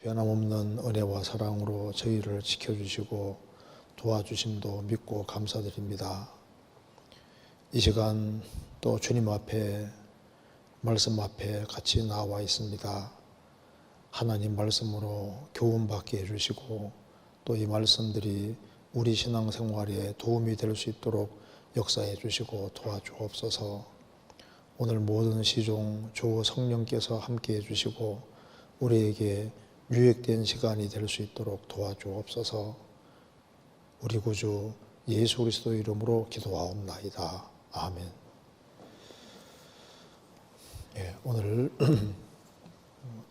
변함없는 은혜와 사랑으로 저희를 지켜주시고 도와주심도 믿고 감사드립니다. 이 시간 또 주님 앞에 말씀 앞에 같이 나와 있습니다. 하나님 말씀으로 교훈받게 해주시고 또 이 말씀들이 우리 신앙생활에 도움이 될 수 있도록 역사해 주시고 도와주옵소서. 오늘 모든 시종 주 성령께서 함께 해주시고 우리에게 유익된 시간이 될 수 있도록 도와주옵소서. 우리 구주 예수 그리스도 이름으로 기도하옵나이다. 아멘. 오늘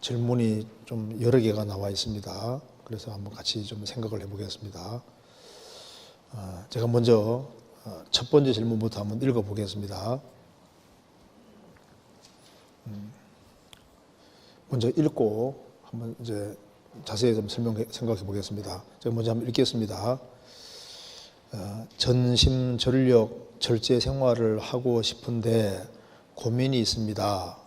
질문이 좀 여러 개가 나와 있습니다. 그래서 한번 같이 좀 생각을 해보겠습니다. 제가 먼저 첫 번째 질문부터 한번 읽어보겠습니다. 먼저 읽고 한번 이제 자세히 좀 생각해 보겠습니다. 제가 먼저 한번 읽겠습니다. 전심전력 절제 생활을 하고 싶은데 고민이 있습니다.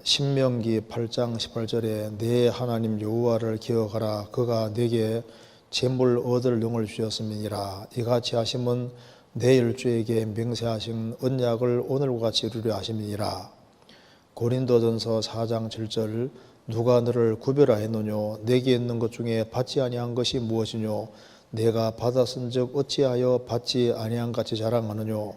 신명기 8장 18절에 내 하나님 여호와를 기억하라. 그가 내게 재물 얻을 영을 주셨음이니라. 이같이 하심은 내 열주에게 맹세하신 언약을 오늘과 같이 이루려 하심이니라. 고린도전서 4장 7절 누가 너를 구별하였느뇨? 내게 있는 것 중에 받지 아니한 것이 무엇이뇨? 내가 받았은즉 어찌하여 받지 아니한 같이 자랑하느뇨?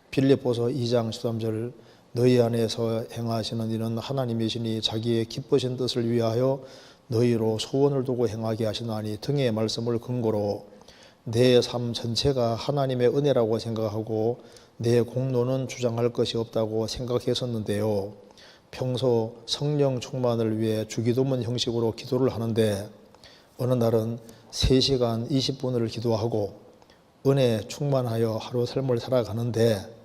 빌립보서 2장 13절 너희 안에서 행하시는 이는 하나님이시니 자기의 기쁘신 뜻을 위하여 너희로 소원을 두고 행하게 하시나니 등의 말씀을 근거로 내 삶 전체가 하나님의 은혜라고 생각하고 내 공로는 주장할 것이 없다고 생각했었는데요. 평소 성령 충만을 위해 주기도문 형식으로 기도를 하는데 어느 날은 3시간 20분을 기도하고 은혜 충만하여 하루 삶을 살아가는데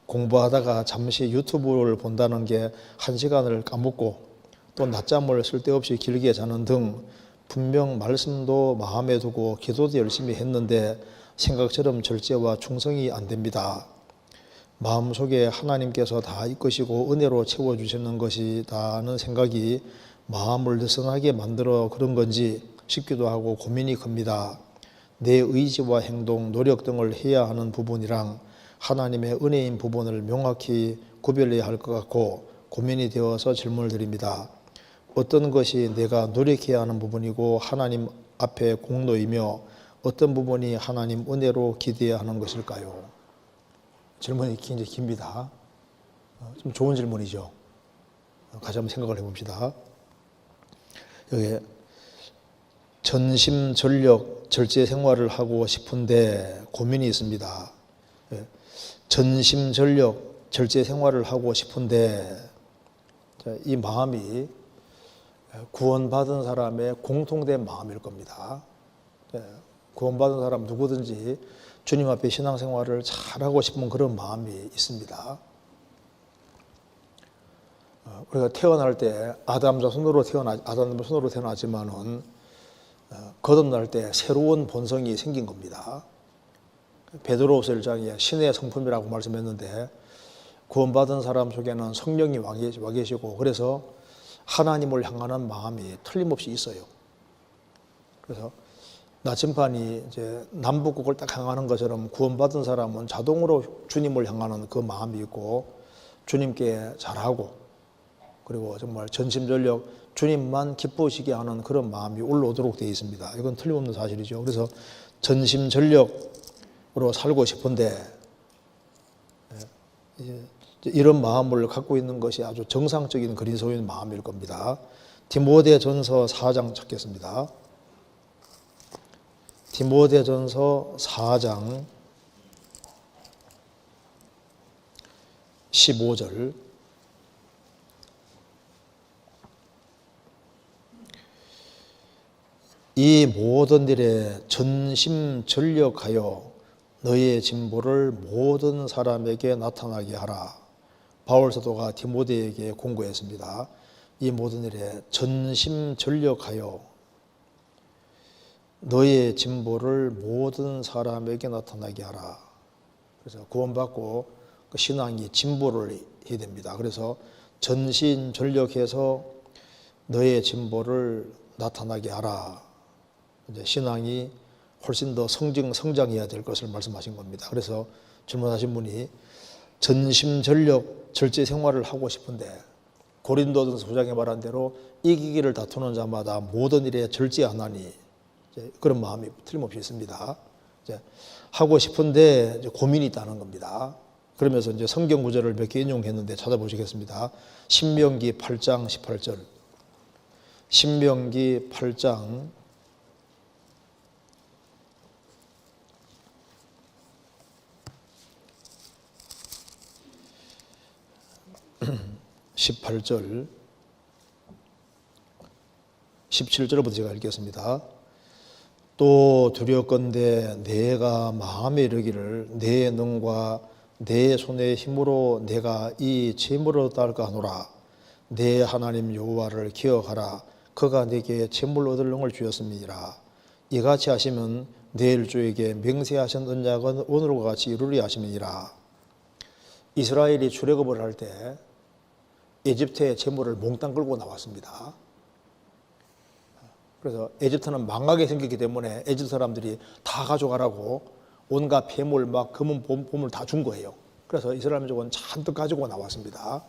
공부하다가 잠시 유튜브를 본다는 게 1시간을 까먹고 또 낮잠을 쓸데없이 길게 자는 등 분명 말씀도 마음에 두고 기도도 열심히 했는데 생각처럼 절제와 충성이 안 됩니다. 마음속에 하나님께서 다 이끄시고 은혜로 채워주시는 것이다는 생각이 마음을 느슨하게 만들어 그런 건지 싶기도 하고 고민이 큽니다. 내 의지와 행동, 노력 등을 해야 하는 부분이랑 하나님의 은혜인 부분을 명확히 구별해야 할 것 같고 고민이 되어서 질문을 드립니다. 어떤 것이 내가 노력해야 하는 부분이고 하나님 앞에 공로이며 어떤 부분이 하나님 은혜로 기대해야 하는 것일까요? 질문이 굉장히 깁니다. 좀 좋은 질문이죠. 같이 한번 생각을 해봅시다. 여기 전심전력 절제 생활을 하고 싶은데 고민이 있습니다. 전심전력 절제 생활을 하고 싶은데 이 마음이 구원받은 사람의 공통된 마음일 겁니다. 구원받은 사람 누구든지 주님 앞에 신앙생활을 잘하고 싶은 그런 마음이 있습니다. 우리가 태어날 때 아담 손으로 태어나지만은 거듭날 때 새로운 본성이 생긴 겁니다. 베드로후서 1장에 신의 성품이라고 말씀했는데 구원받은 사람 속에는 성령이 와 계시고 그래서 하나님을 향하는 마음이 틀림없이 있어요. 그래서 나침반이 이제 남북극을 딱 향하는 것처럼 구원받은 사람은 자동으로 주님을 향하는 그 마음이 있고 주님께 잘하고 그리고 정말 전심전력 주님만 기쁘시게 하는 그런 마음이 올라오도록 되어 있습니다. 이건 틀림없는 사실이죠. 그래서 전심전력으로 살고 싶은데 이런 마음을 갖고 있는 것이 아주 정상적인 그리스도인 마음일 겁니다. 디모데전서 4장 찾겠습니다. 디모데전서 4장 15절 이 모든 일에 전심전력하여 너의 진보를 모든 사람에게 나타나게 하라. 바울 사도가 디모데에게 공고했습니다. 이 모든 일에 전심전력하여 너의 진보를 모든 사람에게 나타나게 하라. 그래서 구원받고 그 신앙이 진보를 해야 됩니다. 그래서 전신전력해서 너의 진보를 나타나게 하라. 이제 신앙이 훨씬 더 성장해야 될 것을 말씀하신 겁니다. 그래서 질문하신 분이 전심전력 절제 생활을 하고 싶은데 고린도전서 9장에 말한 대로 이기기를 다투는 자마다 모든 일에 절제하나니, 그런 마음이 틀림없이 있습니다. 이제 하고 싶은데 이제 고민이 있다는 겁니다. 그러면서 이제 성경 구절을 몇 개 인용했는데 찾아보시겠습니다. 신명기 8장 18절. 신명기 8장 18절, 17절부터 제가 읽겠습니다. 또 두렵건대 내가 마음에 이르기를 내 능과 내 손의 힘으로 내가 이 재물을 얻을까 하노라. 내 하나님 여호와를 기억하라. 그가 내게 재물 얻을 능을 주었음이니라. 이같이 하시면 내 일주에게 맹세하신 언약은 오늘과 같이 이루리 하심이니라. 이스라엘이 출애굽을 할 때 에집트의 재물을 몽땅 끌고 나왔습니다. 그래서 에집트는 망하게 생겼기 때문에 에집트 사람들이 다 가져가라고 온갖 폐물, 막 금은 보물 다 준 거예요. 그래서 이스라엘 민족은 잔뜩 가지고 나왔습니다.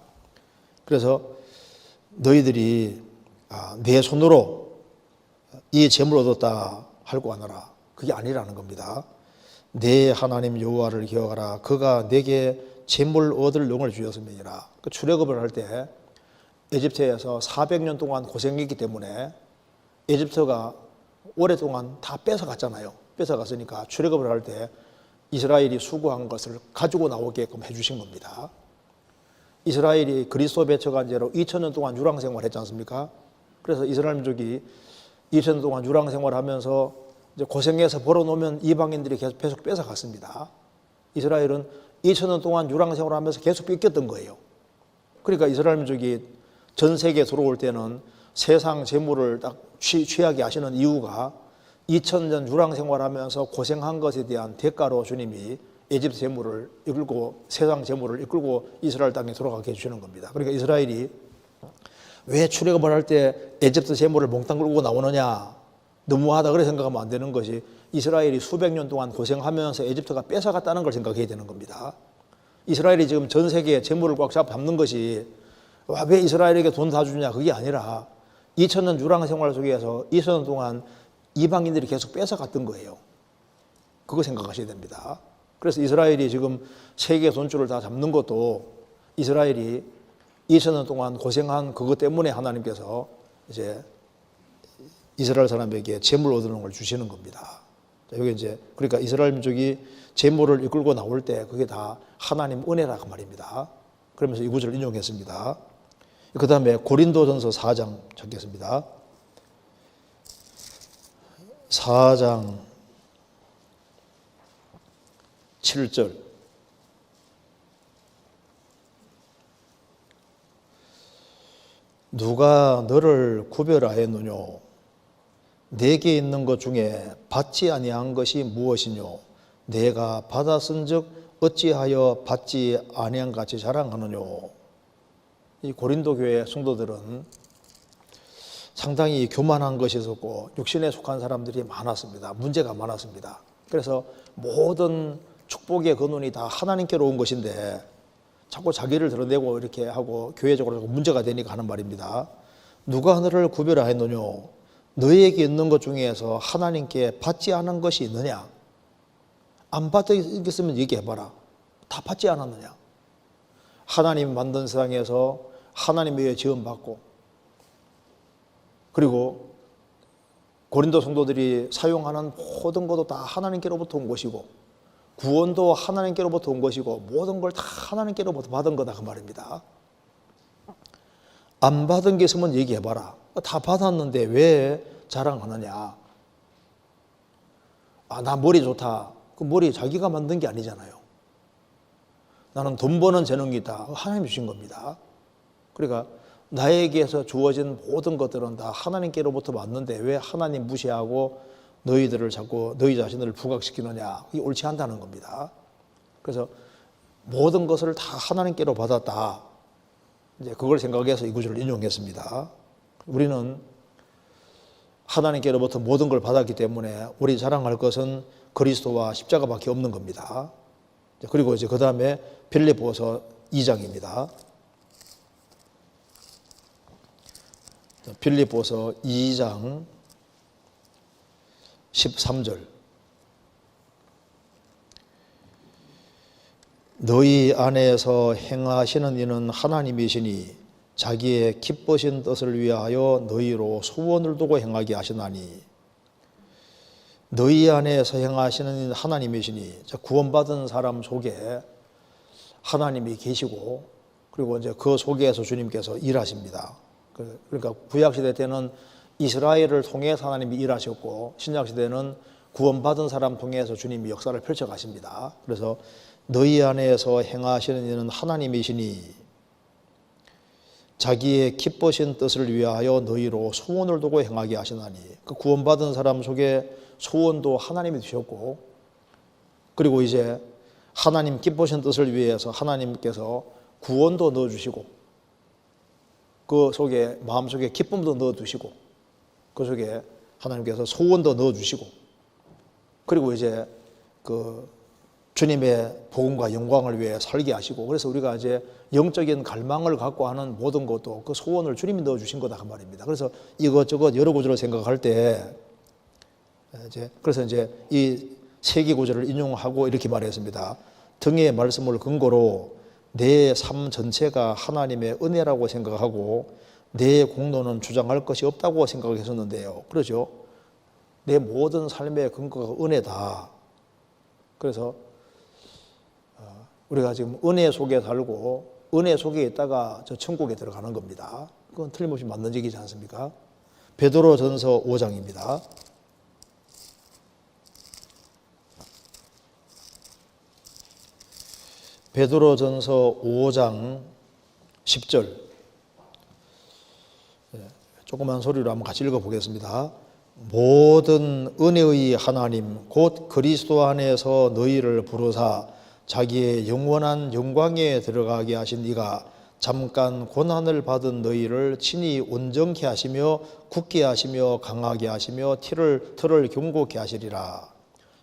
그래서 너희들이 내 손으로 이 재물 얻었다 할고 하노라. 그게 아니라는 겁니다. 내 하나님 여호와를 기억하라. 그가 내게 재물 얻을 능을 주었음이니라. 그 출애굽을 할 때 에집트에서 400년 동안 고생했기 때문에 에집트가 오랫동안 다 뺏어갔잖아요. 뺏어갔으니까 출애굽을 할 때 이스라엘이 수고한 것을 가지고 나오게끔 해주신 겁니다. 이스라엘이 그리스도 배척한 죄로 2000년 동안 유랑생활했지 않습니까? 그래서 이스라엘 민족이 2000년 동안 유랑생활하면서 이제 고생해서 벌어놓으면 이방인들이 계속 뺏어갔습니다. 이스라엘은 2000년 동안 유랑생활하면서 계속 뺏겼던 거예요. 그러니까 이스라엘 민족이 전 세계에 들어올 때는 세상 재물을 딱 취하게 하시는 이유가 2000년 유랑생활하면서 고생한 것에 대한 대가로 주님이 에집트 재물을 이끌고 세상 재물을 이끌고 이스라엘 땅에 돌아가게 해주시는 겁니다. 그러니까 이스라엘이 왜 출애굽을 할 때 에집트 재물을 몽땅 끌고 나오느냐, 너무하다 그렇게 생각하면 안 되는 것이 이스라엘이 수백 년 동안 고생하면서 에집트가 뺏어갔다는 걸 생각해야 되는 겁니다. 이스라엘이 지금 전 세계에 재물을 꽉 잡는 것이 왜 이스라엘에게 돈 다 주냐, 그게 아니라 2000년 유랑 생활 속에서 2000년 동안 이방인들이 계속 뺏어갔던 거예요. 그거 생각하셔야 됩니다. 그래서 이스라엘이 지금 세계 돈줄을 다 잡는 것도 이스라엘이 2000년 동안 고생한 그것 때문에 하나님께서 이제 이스라엘 사람에게 재물 얻는 걸 주시는 겁니다. 여기 이제 그러니까 이스라엘 민족이 재물을 이끌고 나올 때 그게 다 하나님 은혜라고 말입니다. 그러면서 이 구절을 인용했습니다. 그 다음에 고린도전서 4장 찾겠습니다. 4장 7절. 누가 너를 구별하였느뇨? 내게 있는 것 중에 받지 아니한 것이 무엇이뇨? 내가 받았은즉 어찌하여 받지 아니한 같이 자랑하느뇨? 이 고린도 교회 성도들은 상당히 교만한 것이 있었고 육신에 속한 사람들이 많았습니다. 문제가 많았습니다. 그래서 모든 축복의 근원이 다 하나님께로 온 것인데 자꾸 자기를 드러내고 이렇게 하고 교회적으로 문제가 되니까 하는 말입니다. 누가 너를 구별하였느뇨? 너에게 있는 것 중에서 하나님께 받지 않은 것이 있느냐? 안 받았으면 얘기해봐라. 다 받지 않았느냐? 하나님 만든 세상에서 하나님에 의해 지음받고, 그리고 고린도 성도들이 사용하는 모든 것도 다 하나님께로부터 온 것이고, 구원도 하나님께로부터 온 것이고, 모든 걸 다 하나님께로부터 받은 거다 그 말입니다. 안 받은 게 있으면 얘기해봐라. 다 받았는데 왜 자랑하느냐? 나 머리 좋다. 그 머리 자기가 만든 게 아니잖아요. 나는 돈 버는 재능이 있다. 하나님이 주신 겁니다. 그러니까 나에게서 주어진 모든 것들은 다 하나님께로부터 왔는데 왜 하나님 무시하고 너희들을 자꾸 너희 자신을 부각시키느냐? 이게 옳지 않다는 겁니다. 그래서 모든 것을 다 하나님께로 받았다. 이제 그걸 생각해서 이 구절을 인용했습니다. 우리는 하나님께로부터 모든 걸 받았기 때문에 우리 자랑할 것은 그리스도와 십자가밖에 없는 겁니다. 그리고 이제 그 다음에 빌립보서 2장입니다. 빌립보서 2장 13절. 너희 안에서 행하시는 이는 하나님이시니 자기의 기쁘신 뜻을 위하여 너희로 소원을 두고 행하게 하시나니. 너희 안에서 행하시는 이는 하나님이시니, 구원받은 사람 속에 하나님이 계시고, 그리고 이제 그 속에서 주님께서 일하십니다. 그러니까 구약시대 때는 이스라엘을 통해서 하나님이 일하셨고, 신약시대는 구원받은 사람 통해서 주님이 역사를 펼쳐가십니다. 그래서 너희 안에서 행하시는 이는 하나님이시니 자기의 기쁘신 뜻을 위하여 너희로 소원을 두고 행하게 하시나니. 그 구원받은 사람 속에 소원도 하나님이 주셨고, 그리고 이제 하나님 기쁘신 뜻을 위해서 하나님께서 구원도 넣어주시고, 그 속에 마음속에 기쁨도 넣어주시고, 그 속에 하나님께서 소원도 넣어주시고, 그리고 이제 그 주님의 복음과 영광을 위해 살게 하시고, 그래서 우리가 이제 영적인 갈망을 갖고 하는 모든 것도 그 소원을 주님이 넣어주신 거다 그 말입니다. 그래서 이것저것 여러 구절을 생각할 때 그래서 이제 이 세 개 구절을 인용하고 이렇게 말했습니다. 등의 말씀을 근거로 내 삶 전체가 하나님의 은혜라고 생각하고 내 공로는 주장할 것이 없다고 생각했었는데요. 그렇죠? 내 모든 삶의 근거가 은혜다. 그래서 우리가 지금 은혜 속에 살고 은혜 속에 있다가 저 천국에 들어가는 겁니다. 그건 틀림없이 맞는 얘기지 않습니까? 베드로전서 5장입니다. 베드로전서 5장 10절. 조그만 소리로 한번 같이 읽어보겠습니다. 모든 은혜의 하나님 곧 그리스도 안에서 너희를 부르사 자기의 영원한 영광에 들어가게 하신 이가 잠깐 고난을 받은 너희를 친히 온전케 하시며 굳게 하시며 강하게 하시며 틀을 견고케 하시리라.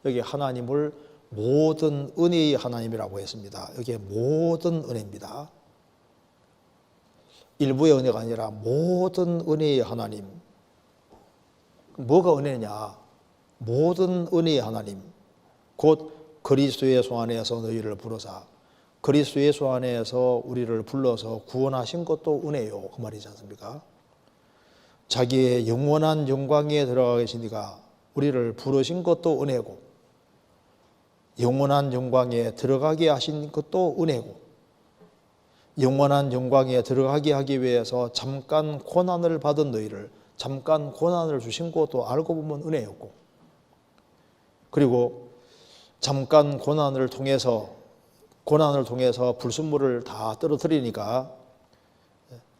여기 하나님을 모든 은혜의 하나님이라고 했습니다. 여기에 모든 은혜입니다. 일부의 은혜가 아니라 모든 은혜의 하나님. 뭐가 은혜냐? 모든 은혜의 하나님 곧 그리스도 예수 안에서 너희를 부르사. 그리스도 예수 안에서 우리를 불러서 구원하신 것도 은혜요, 그 말이지 않습니까? 자기의 영원한 영광에 들어가 계신 이가 우리를 부르신 것도 은혜고, 영원한 영광에 들어가게 하신 것도 은혜고, 영원한 영광에 들어가게 하기 위해서 잠깐 고난을 받은 너희를, 잠깐 고난을 주신 것도 알고 보면 은혜였고, 그리고 잠깐 고난을 통해서 불순물을 다 떨어뜨리니까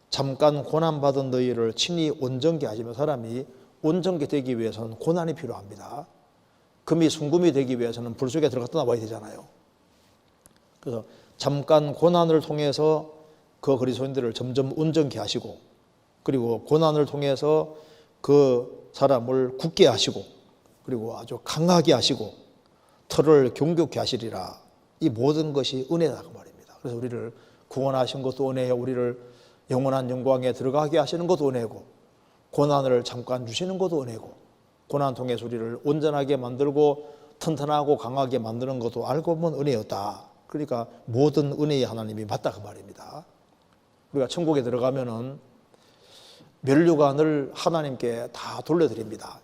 잠깐 고난받은 너희를 친히 온전케 하시며, 사람이 온전케 되기 위해서는 고난이 필요합니다. 금이 순금이 되기 위해서는 불 속에 들어갔다 나와야 되잖아요. 그래서 잠깐 고난을 통해서 그 그리스도인들을 점점 온전케 하시고, 그리고 고난을 통해서 그 사람을 굳게 하시고, 그리고 아주 강하게 하시고 틀을 견고케 하시리라. 이 모든 것이 은혜다 그 말입니다. 그래서 우리를 구원하신 것도 은혜요, 우리를 영원한 영광에 들어가게 하시는 것도 은혜고, 고난을 잠깐 주시는 것도 은혜고, 고난 통해서 우리를 온전하게 만들고 튼튼하고 강하게 만드는 것도 알고 보면 은혜였다. 그러니까 모든 은혜의 하나님이 맞다 그 말입니다. 우리가 천국에 들어가면은 면류관을 하나님께 다 돌려드립니다.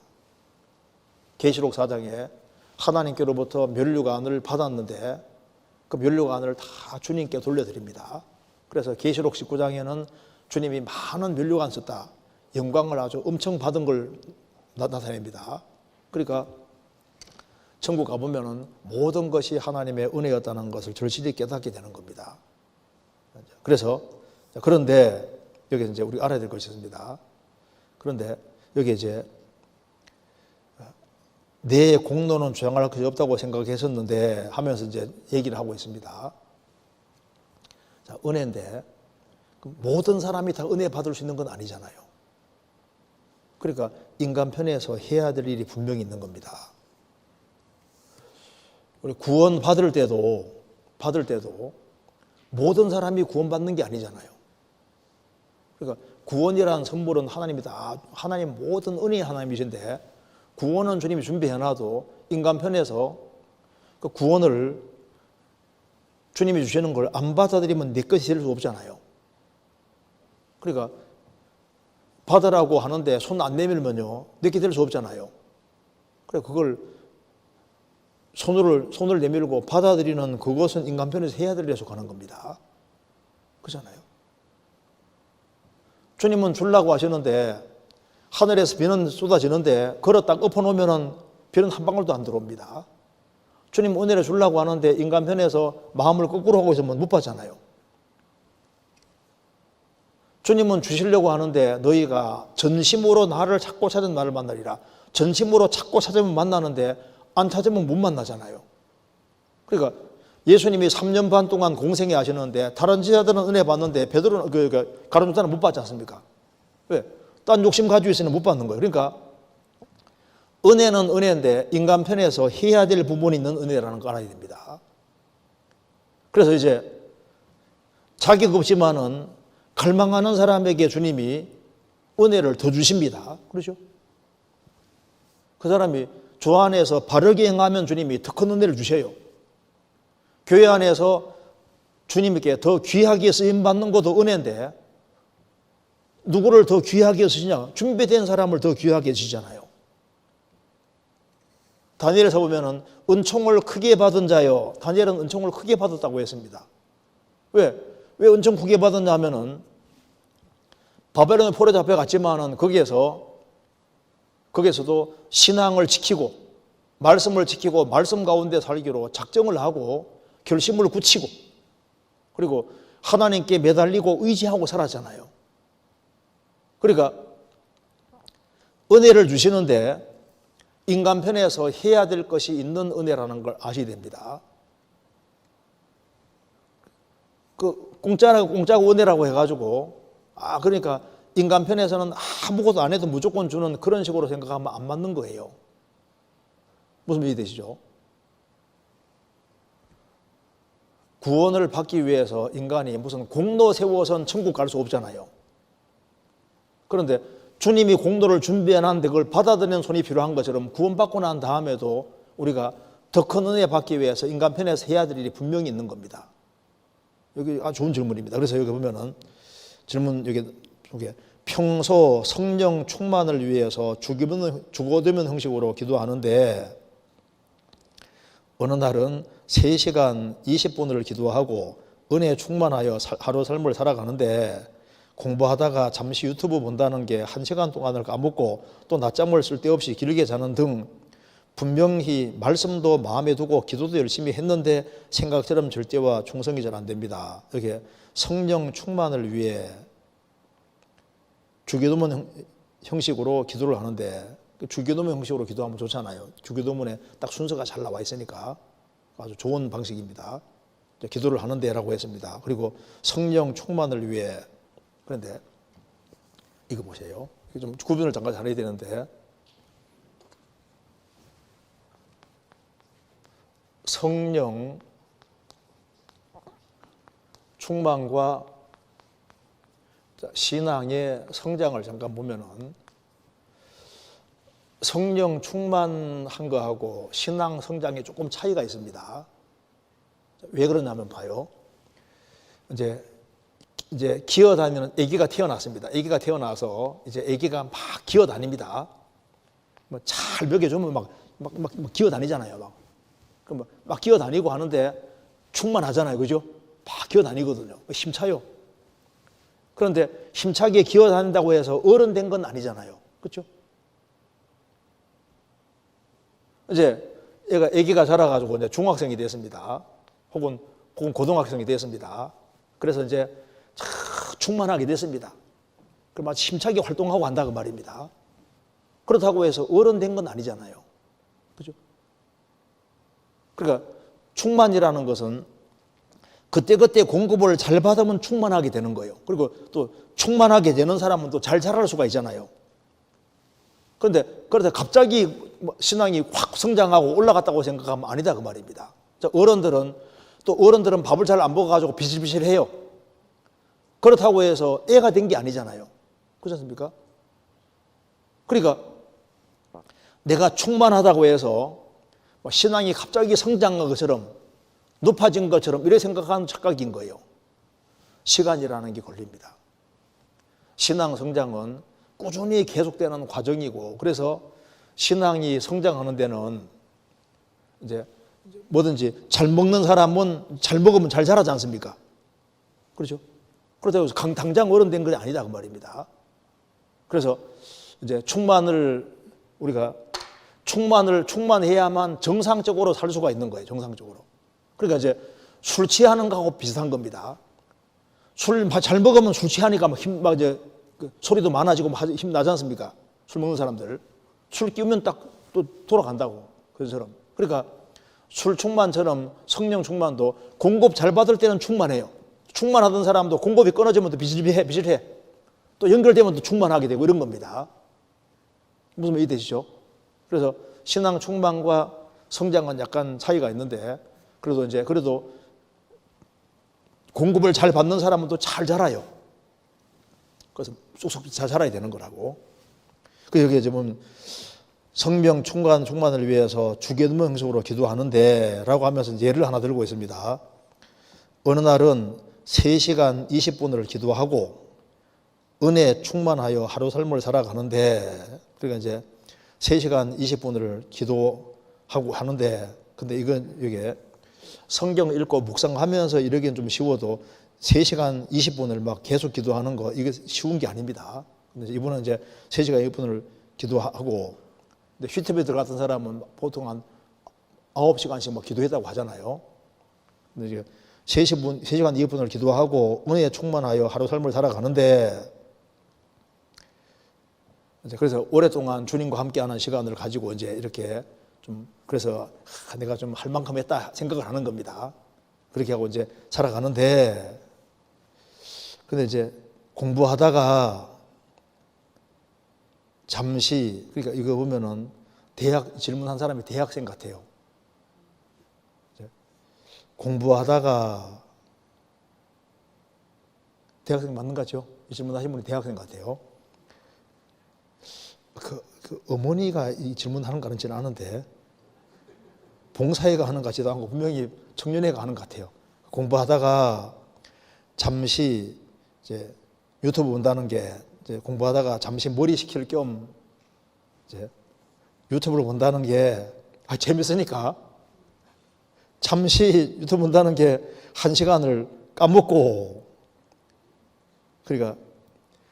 계시록 4장에 하나님께로부터 면류관을 받았는데 그 면류관을 다 주님께 돌려드립니다. 그래서 계시록 19장에는 주님이 많은 면류관 썼다, 영광을 아주 엄청 받은 걸 나타냅니다. 그러니까 천국 가보면은 모든 것이 하나님의 은혜였다는 것을 절실히 깨닫게 되는 겁니다. 그래서 그런데 여기 이제 우리가 알아야 될 것이 있습니다. 그런데 여기 이제 내 공로는 주장할 것이 없다고 생각했었는데 하면서 이제 얘기를 하고 있습니다. 자, 은혜인데 모든 사람이 다 은혜 받을 수 있는 건 아니잖아요. 그러니까 인간 편에서 해야 될 일이 분명히 있는 겁니다. 우리 구원 받을 때도 모든 사람이 구원받는 게 아니잖아요. 그러니까 구원이라는 선물은 하나님 모든 은혜의 하나님이신데, 구원은 주님이 준비해놔도 인간 편에서 그 구원을 주님이 주시는 걸 안 받아들이면 내 것이 될 수 없잖아요. 그러니까 받으라고 하는데 손 안 내밀면요, 내게 될 수 없잖아요. 그래, 그걸 손을 내밀고 받아들이는 그것은 인간 편에서 해야 될 일에 속하는 겁니다. 그렇잖아요. 주님은 주려고 하시는데, 하늘에서 비는 쏟아지는데 걸어 딱 엎어놓으면 비는 한 방울도 안 들어옵니다. 주님 은혜를 주려고 하는데 인간 편에서 마음을 거꾸로 하고 있으면 못 받잖아요. 주님은 주시려고 하는데 너희가 전심으로 나를 찾고 찾은 나를 만나리라. 전심으로 찾고 찾으면 만나는데 안 찾으면 못 만나잖아요. 그러니까 예수님이 3년 반 동안 공생애 하시는데 다른 제자들은 은혜 받는데 베드로는 가룟유다는 못 받지 않습니까? 왜? 딴 욕심 가지고 있으면 못 받는 거예요. 그러니까 은혜는 은혜인데 인간 편에서 해야 될 부분이 있는 은혜라는 걸 알아야 됩니다. 그래서 이제 자격 없지만은 갈망하는 사람에게 주님이 은혜를 더 주십니다. 그렇죠? 그 사람이 주 안에서 바르게 행하면 주님이 더 큰 은혜를 주셔요. 교회 안에서 주님께 더 귀하게 쓰임받는 것도 은혜인데, 누구를 더 귀하게 쓰시냐? 준비된 사람을 더 귀하게 쓰시잖아요. 다니엘에서 보면은 은총을 크게 받은 자요. 다니엘은 은총을 크게 받았다고 했습니다. 왜 은총 크게 받았냐 하면은 바벨론에 포로 잡혀갔지만은 거기에서도 신앙을 지키고 말씀을 지키고 말씀 가운데 살기로 작정을 하고 결심을 굳히고, 그리고 하나님께 매달리고 의지하고 살았잖아요. 그러니까 은혜를 주시는데 인간 편에서 해야 될 것이 있는 은혜라는 걸 아셔야 됩니다. 공짜고 은혜라고 해가지고, 그러니까 인간 편에서는 아무것도 안 해도 무조건 주는 그런 식으로 생각하면 안 맞는 거예요. 무슨 말이 되시죠? 구원을 받기 위해서 인간이 무슨 공로 세워서는 천국 갈 수 없잖아요. 그런데 주님이 공로를 준비해놨는데 그걸 받아들이는 손이 필요한 것처럼 구원받고 난 다음에도 우리가 더 큰 은혜 받기 위해서 인간 편에서 해야 될 일이 분명히 있는 겁니다. 여기 아주 좋은 질문입니다. 그래서 여기 보면은 질문 여기 평소 성령 충만을 위해서 죽어드는 형식으로 기도하는데 어느 날은 3시간 20분을 기도하고 은혜에 충만하여 하루 삶을 살아가는데 공부하다가 잠시 유튜브 본다는 게 1시간 동안을 까먹고 또 낮잠을 쓸데없이 길게 자는 등 분명히 말씀도 마음에 두고 기도도 열심히 했는데 생각처럼 절제와 충성이 잘 안 됩니다. 이렇게 성령 충만을 위해 주기도문 형식으로 기도를 하는데 주기도문 형식으로 기도하면 좋잖아요. 주기도문에 딱 순서가 잘 나와 있으니까 아주 좋은 방식입니다. 기도를 하는데라고 했습니다. 그리고 성령 충만을 위해, 그런데 이거 보세요. 좀 구분을 잠깐 잘해야 되는데, 성령 충만과 신앙의 성장을 잠깐 보면은 성령 충만한 거하고 신앙 성장에 조금 차이가 있습니다. 왜 그러냐면 봐요. 이제 기어다니는 아기가 태어났습니다. 아기가 태어나서 이제 아기가 막 기어다닙니다. 뭐 잘 먹여주면 막 기어다니잖아요. 그럼 막 기어다니고 하는데 충만하잖아요. 그죠? 막 기어다니거든요. 힘차요. 그런데 힘차게 기어다닌다고 해서 어른 된 건 아니잖아요. 그렇죠? 이제 얘가 아기가 자라가지고 이제 중학생이 됐습니다. 혹은 고등학생이 됐습니다. 그래서 이제 충만하게 됐습니다. 그럼 아주 힘차게 활동하고 한다 그 말입니다. 그렇다고 해서 어른 된 건 아니잖아요. 그죠? 그러니까 충만이라는 것은 그때그때 공급을 잘 받으면 충만하게 되는 거예요. 그리고 또 충만하게 되는 사람은 또 잘 자랄 수가 있잖아요. 그런데 갑자기 뭐 신앙이 확 성장하고 올라갔다고 생각하면 아니다 그 말입니다. 어른들은 밥을 잘 안 먹어가지고 비실비실해요. 그렇다고 해서 애가 된 게 아니잖아요. 그렇지 않습니까? 그러니까 내가 충만하다고 해서 신앙이 갑자기 성장한 것처럼 높아진 것처럼 이렇게 생각하는 착각인 거예요. 시간이라는 게 걸립니다. 신앙 성장은 꾸준히 계속되는 과정이고, 그래서 신앙이 성장하는 데는 이제 뭐든지 잘 먹는 사람은 잘 먹으면 잘 자라지 않습니까? 그렇죠? 그렇다고 해서 당장 어른 된 건 아니다 그 말입니다. 그래서 이제 우리가 충만해야만 정상적으로 살 수가 있는 거예요. 정상적으로. 그러니까 이제 술 취하는 거하고 비슷한 겁니다. 술 잘 먹으면 술 취하니까 막 이제 소리도 많아지고 힘 나지 않습니까? 술 먹는 사람들. 술 끼우면 딱 또 돌아간다고. 그처럼. 그러니까 술 충만처럼 성령 충만도 공급 잘 받을 때는 충만해요. 충만하던 사람도 공급이 끊어지면 또 비실해. 또 연결되면 또 충만하게 되고 이런 겁니다. 무슨 말이 되시죠? 그래서 신앙 충만과 성장은 약간 차이가 있는데, 그래도 공급을 잘 받는 사람은 또 잘 자라요. 그래서 쏙쏙 잘 자라야 되는 거라고. 여기에 지금 성령 충만을 위해서 주기도문 형식으로 기도하는데 라고 하면서 예를 하나 들고 있습니다. 어느 날은 3시간 20분을 기도하고 은혜 충만하여 하루 삶을 살아가는데, 그러니까 이제 3시간 20분을 기도하고 하는데, 근데 이게 성경을 읽고 묵상하면서 이러기엔 좀 쉬워도 3시간 20분을 막 계속 기도하는 거, 이게 쉬운 게 아닙니다. 근데 이분은 이제 3시간 20분을 기도하고, 근데 휘트에 들어갔던 사람은 보통 한 9시간씩 막 기도했다고 하잖아요. 근데 이제 3시간 20분을 기도하고 은혜에 충만하여 하루 삶을 살아가는데, 그래서 오랫동안 주님과 함께하는 시간을 가지고 이제 이렇게 그래서 내가 좀 할 만큼 했다 생각을 하는 겁니다. 그렇게 하고 이제 살아가는데, 근데 이제 공부하다가 잠시, 그러니까 이거 보면은 질문한 사람이 대학생 같아요. 공부하다가 대학생 맞는 것 같죠? 이 질문하신 분이 대학생 같아요. 그 어머니가 이 질문하는 거 같지는 않은데 봉사회가 하는 것 같지도 않고 분명히 청년회가 하는 것 같아요. 공부하다가 잠시 이제 유튜브 본다는 게 이제 공부하다가 잠시 머리 식힐 겸 이제 유튜브를 본다는 게 재밌으니까 잠시 유튜브 본다는 게 1시간을 까먹고, 그러니까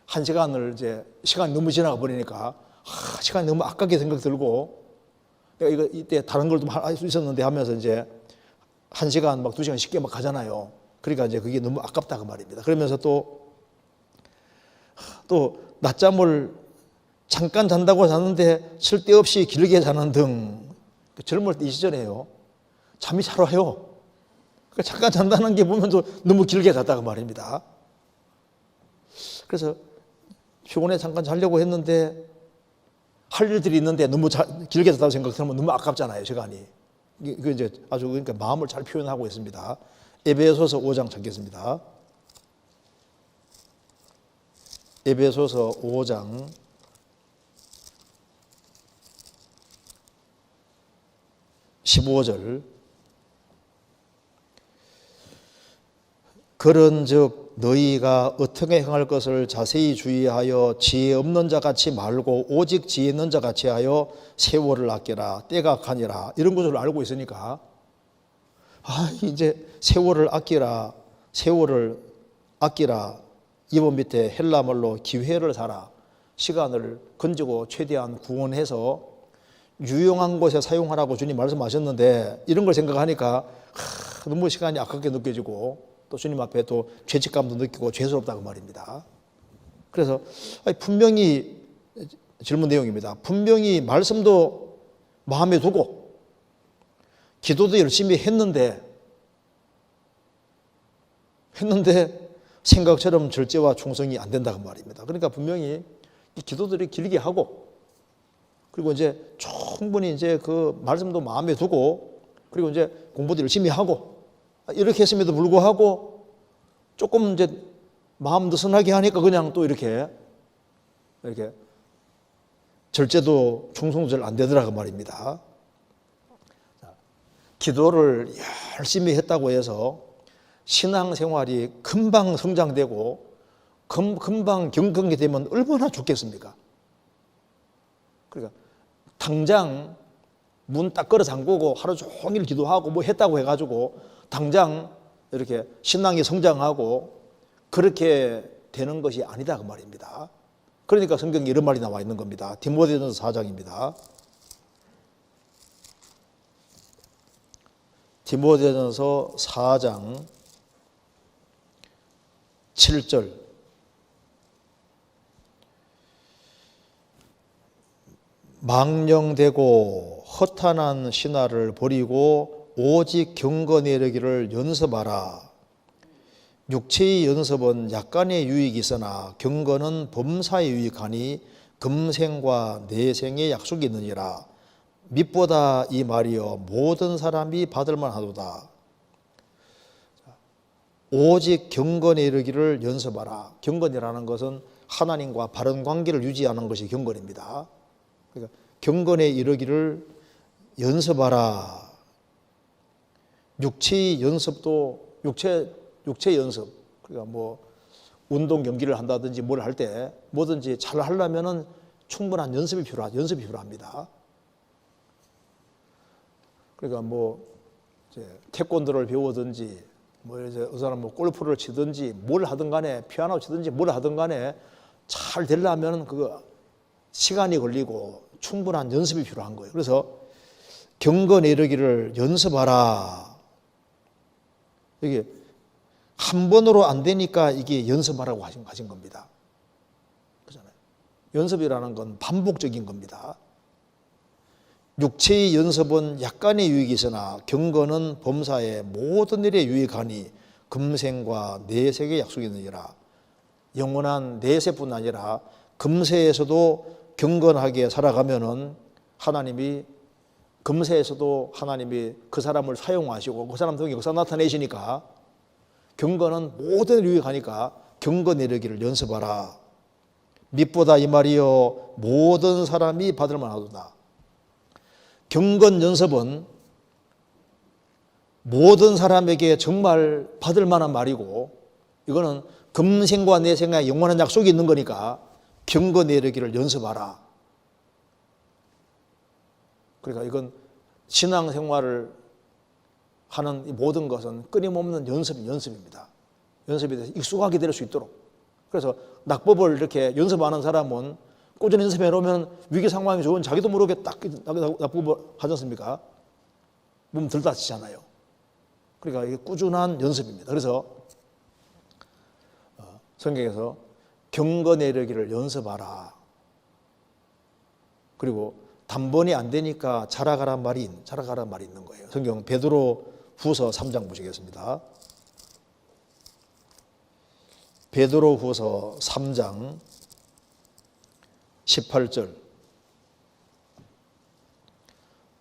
1시간을 이제 시간이 너무 지나가 버리니까 시간이 너무 아깝게 생각 들고, 내가 이때 다른 걸 좀 할 수 있었는데 하면서 이제 1시간 막 2시간 쉽게 막 가잖아요. 그러니까 이제 그게 너무 아깝다 그 말입니다. 그러면서 또 낮잠을 잠깐 잔다고 자는데 쓸데없이 길게 자는 등, 젊을 때 이 시절에요. 잠이 잘 와요. 그러니까 잠깐 잔다는 게 보면 또 너무 길게 잤다 그 말입니다. 그래서 피곤해 잠깐 자려고 했는데 할 일들이 있는데 너무 길게 잤다고 생각하면 너무 아깝잖아요, 시간이. 그 이제 아주 그러니까 마음을 잘 표현하고 있습니다. 에베소서 5장 찾겠습니다. 에베소서 5장 15절. 그런즉 너희가 어떻게 행할 것을 자세히 주의하여 지혜 없는 자 같이 말고 오직 지혜 있는 자 같이 하여 세월을 아끼라. 때가 가니라. 이런 것을 알고 있으니까 이제 세월을 아끼라. 이번 밑에 헬라말로 기회를 사라. 시간을 건지고 최대한 구원해서 유용한 곳에 사용하라고 주님 말씀하셨는데, 이런 걸 생각하니까 너무 시간이 아깝게 느껴지고 또 주님 앞에 또 죄책감도 느끼고 죄스럽다고 말입니다. 그래서 분명히 질문 내용입니다. 분명히 말씀도 마음에 두고 기도도 열심히 했는데 생각처럼 절제와 충성이 안 된다고 말입니다. 그러니까 분명히 이 기도들이 길게 하고 그리고 이제 충분히 이제 그 말씀도 마음에 두고, 그리고 이제 공부도 열심히 하고, 이렇게 했음에도 불구하고 조금 이제 마음 느슨하게 하니까 그냥 또 이렇게 절제도 충성도 잘 안 되더라고 말입니다. 기도를 열심히 했다고 해서 신앙생활이 금방 성장되고 금방 경건게 되면 얼마나 좋겠습니까? 그러니까 당장 문 딱 걸어 잠그고 하루 종일 기도하고 뭐 했다고 해가지고 당장 이렇게 신앙이 성장하고 그렇게 되는 것이 아니다 그 말입니다. 그러니까 성경에 이런 말이 나와 있는 겁니다. 디모데전서 4장입니다. 디모데전서 4장 7절. 망령되고 허탄한 신화를 버리고 오직 경건에 이르기를 연습하라. 육체의 연습은 약간의 유익이 있으나 경건은 범사에 유익하니 금생과 내생의 약속이 있느니라. 밑보다 이 말이여 모든 사람이 받을만 하도다. 오직 경건에 이르기를 연습하라. 경건이라는 것은 하나님과 바른 관계를 유지하는 것이 경건입니다. 그러니까 경건에 이르기를 연습하라. 육체의 연습도 육체 연습, 그러니까 뭐 운동 경기를 한다든지 뭘 할 때 뭐든지 잘 하려면은 충분한 연습이 필요합니다. 그러니까 뭐 이제 태권도를 배우든지 뭐 이제 어느 사람 뭐 골프를 치든지 뭘 하든 간에 피아노 치든지 뭘 하든 간에 잘 되려면 그거 시간이 걸리고 충분한 연습이 필요한 거예요. 그래서 경건에 이르기를 연습하라. 이게 한 번으로 안 되니까 이게 연습하라고 하신 겁니다. 그렇잖아요. 연습이라는 건 반복적인 겁니다. 육체의 연습은 약간의 유익이 있으나 경건은 범사에 모든 일에 유익하니 금생과 내세의 약속이 있느니라. 영원한 내세뿐 아니라 금세에서도 경건하게 살아가면은 하나님이 금세에서도 하나님이 그 사람을 사용하시고 그 사람 통해 역사 나타내시니까 경건은 모든 일에 유익하니까 경건에 이르기를 연습하라. 밑보다 이 말이여 모든 사람이 받을 만하도다. 경건 연습은 모든 사람에게 정말 받을 만한 말이고 이거는 금생과 내생에 영원한 약속이 있는 거니까 경건에 이르기를 연습하라. 그러니까 이건 신앙생활을 하는 이 모든 것은 끊임없는 연습입니다. 연습에 대해서 익숙하게 될 수 있도록. 그래서 낙법을 이렇게 연습하는 사람은 꾸준히 연습해 놓으면 위기 상황이 좋은 자기도 모르게 딱 낙법을 하지 않습니까? 몸 덜 다치잖아요. 그러니까 이게 꾸준한 연습입니다. 그래서 성경에서 경건에 이르기를 연습하라. 그리고 단번에 안 되니까 자라가란 말이 있는 거예요. 성경 베드로 후서 3장 보시겠습니다. 베드로 후서 3장 18절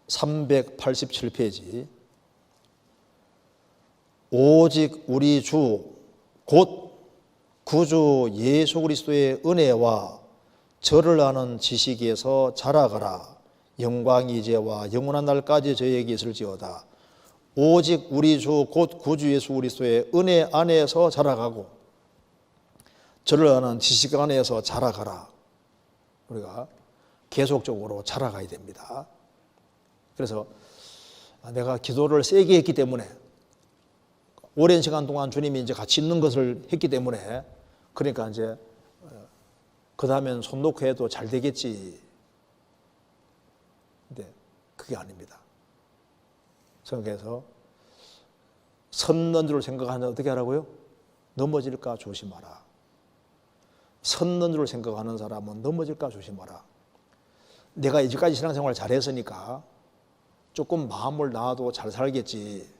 387페이지. 오직 우리 주 곧 구주 예수 그리스도의 은혜와 저를 아는 지식에서 자라가라. 영광이 이제와 영원한 날까지 저에게 있을지어다. 오직 우리 주 곧 구주 예수 그리스도의 은혜 안에서 자라가고 저를 아는 지식 안에서 자라가라. 우리가 계속적으로 자라가야 됩니다. 그래서 내가 기도를 세게 했기 때문에 오랜 시간 동안 주님이 이제 같이 있는 것을 했기 때문에 그러니까 이제 그 다음엔 손 놓고 해도 잘 되겠지. 근데 그게 아닙니다. 성경에서 선 넘는 줄 생각하는 어떻게 하라고요? 넘어질까 조심하라. 선 넘는 줄 생각하는 사람은 넘어질까 조심하라. 내가 이제까지 신앙생활 잘했으니까 조금 마음을 놔도 잘 살겠지.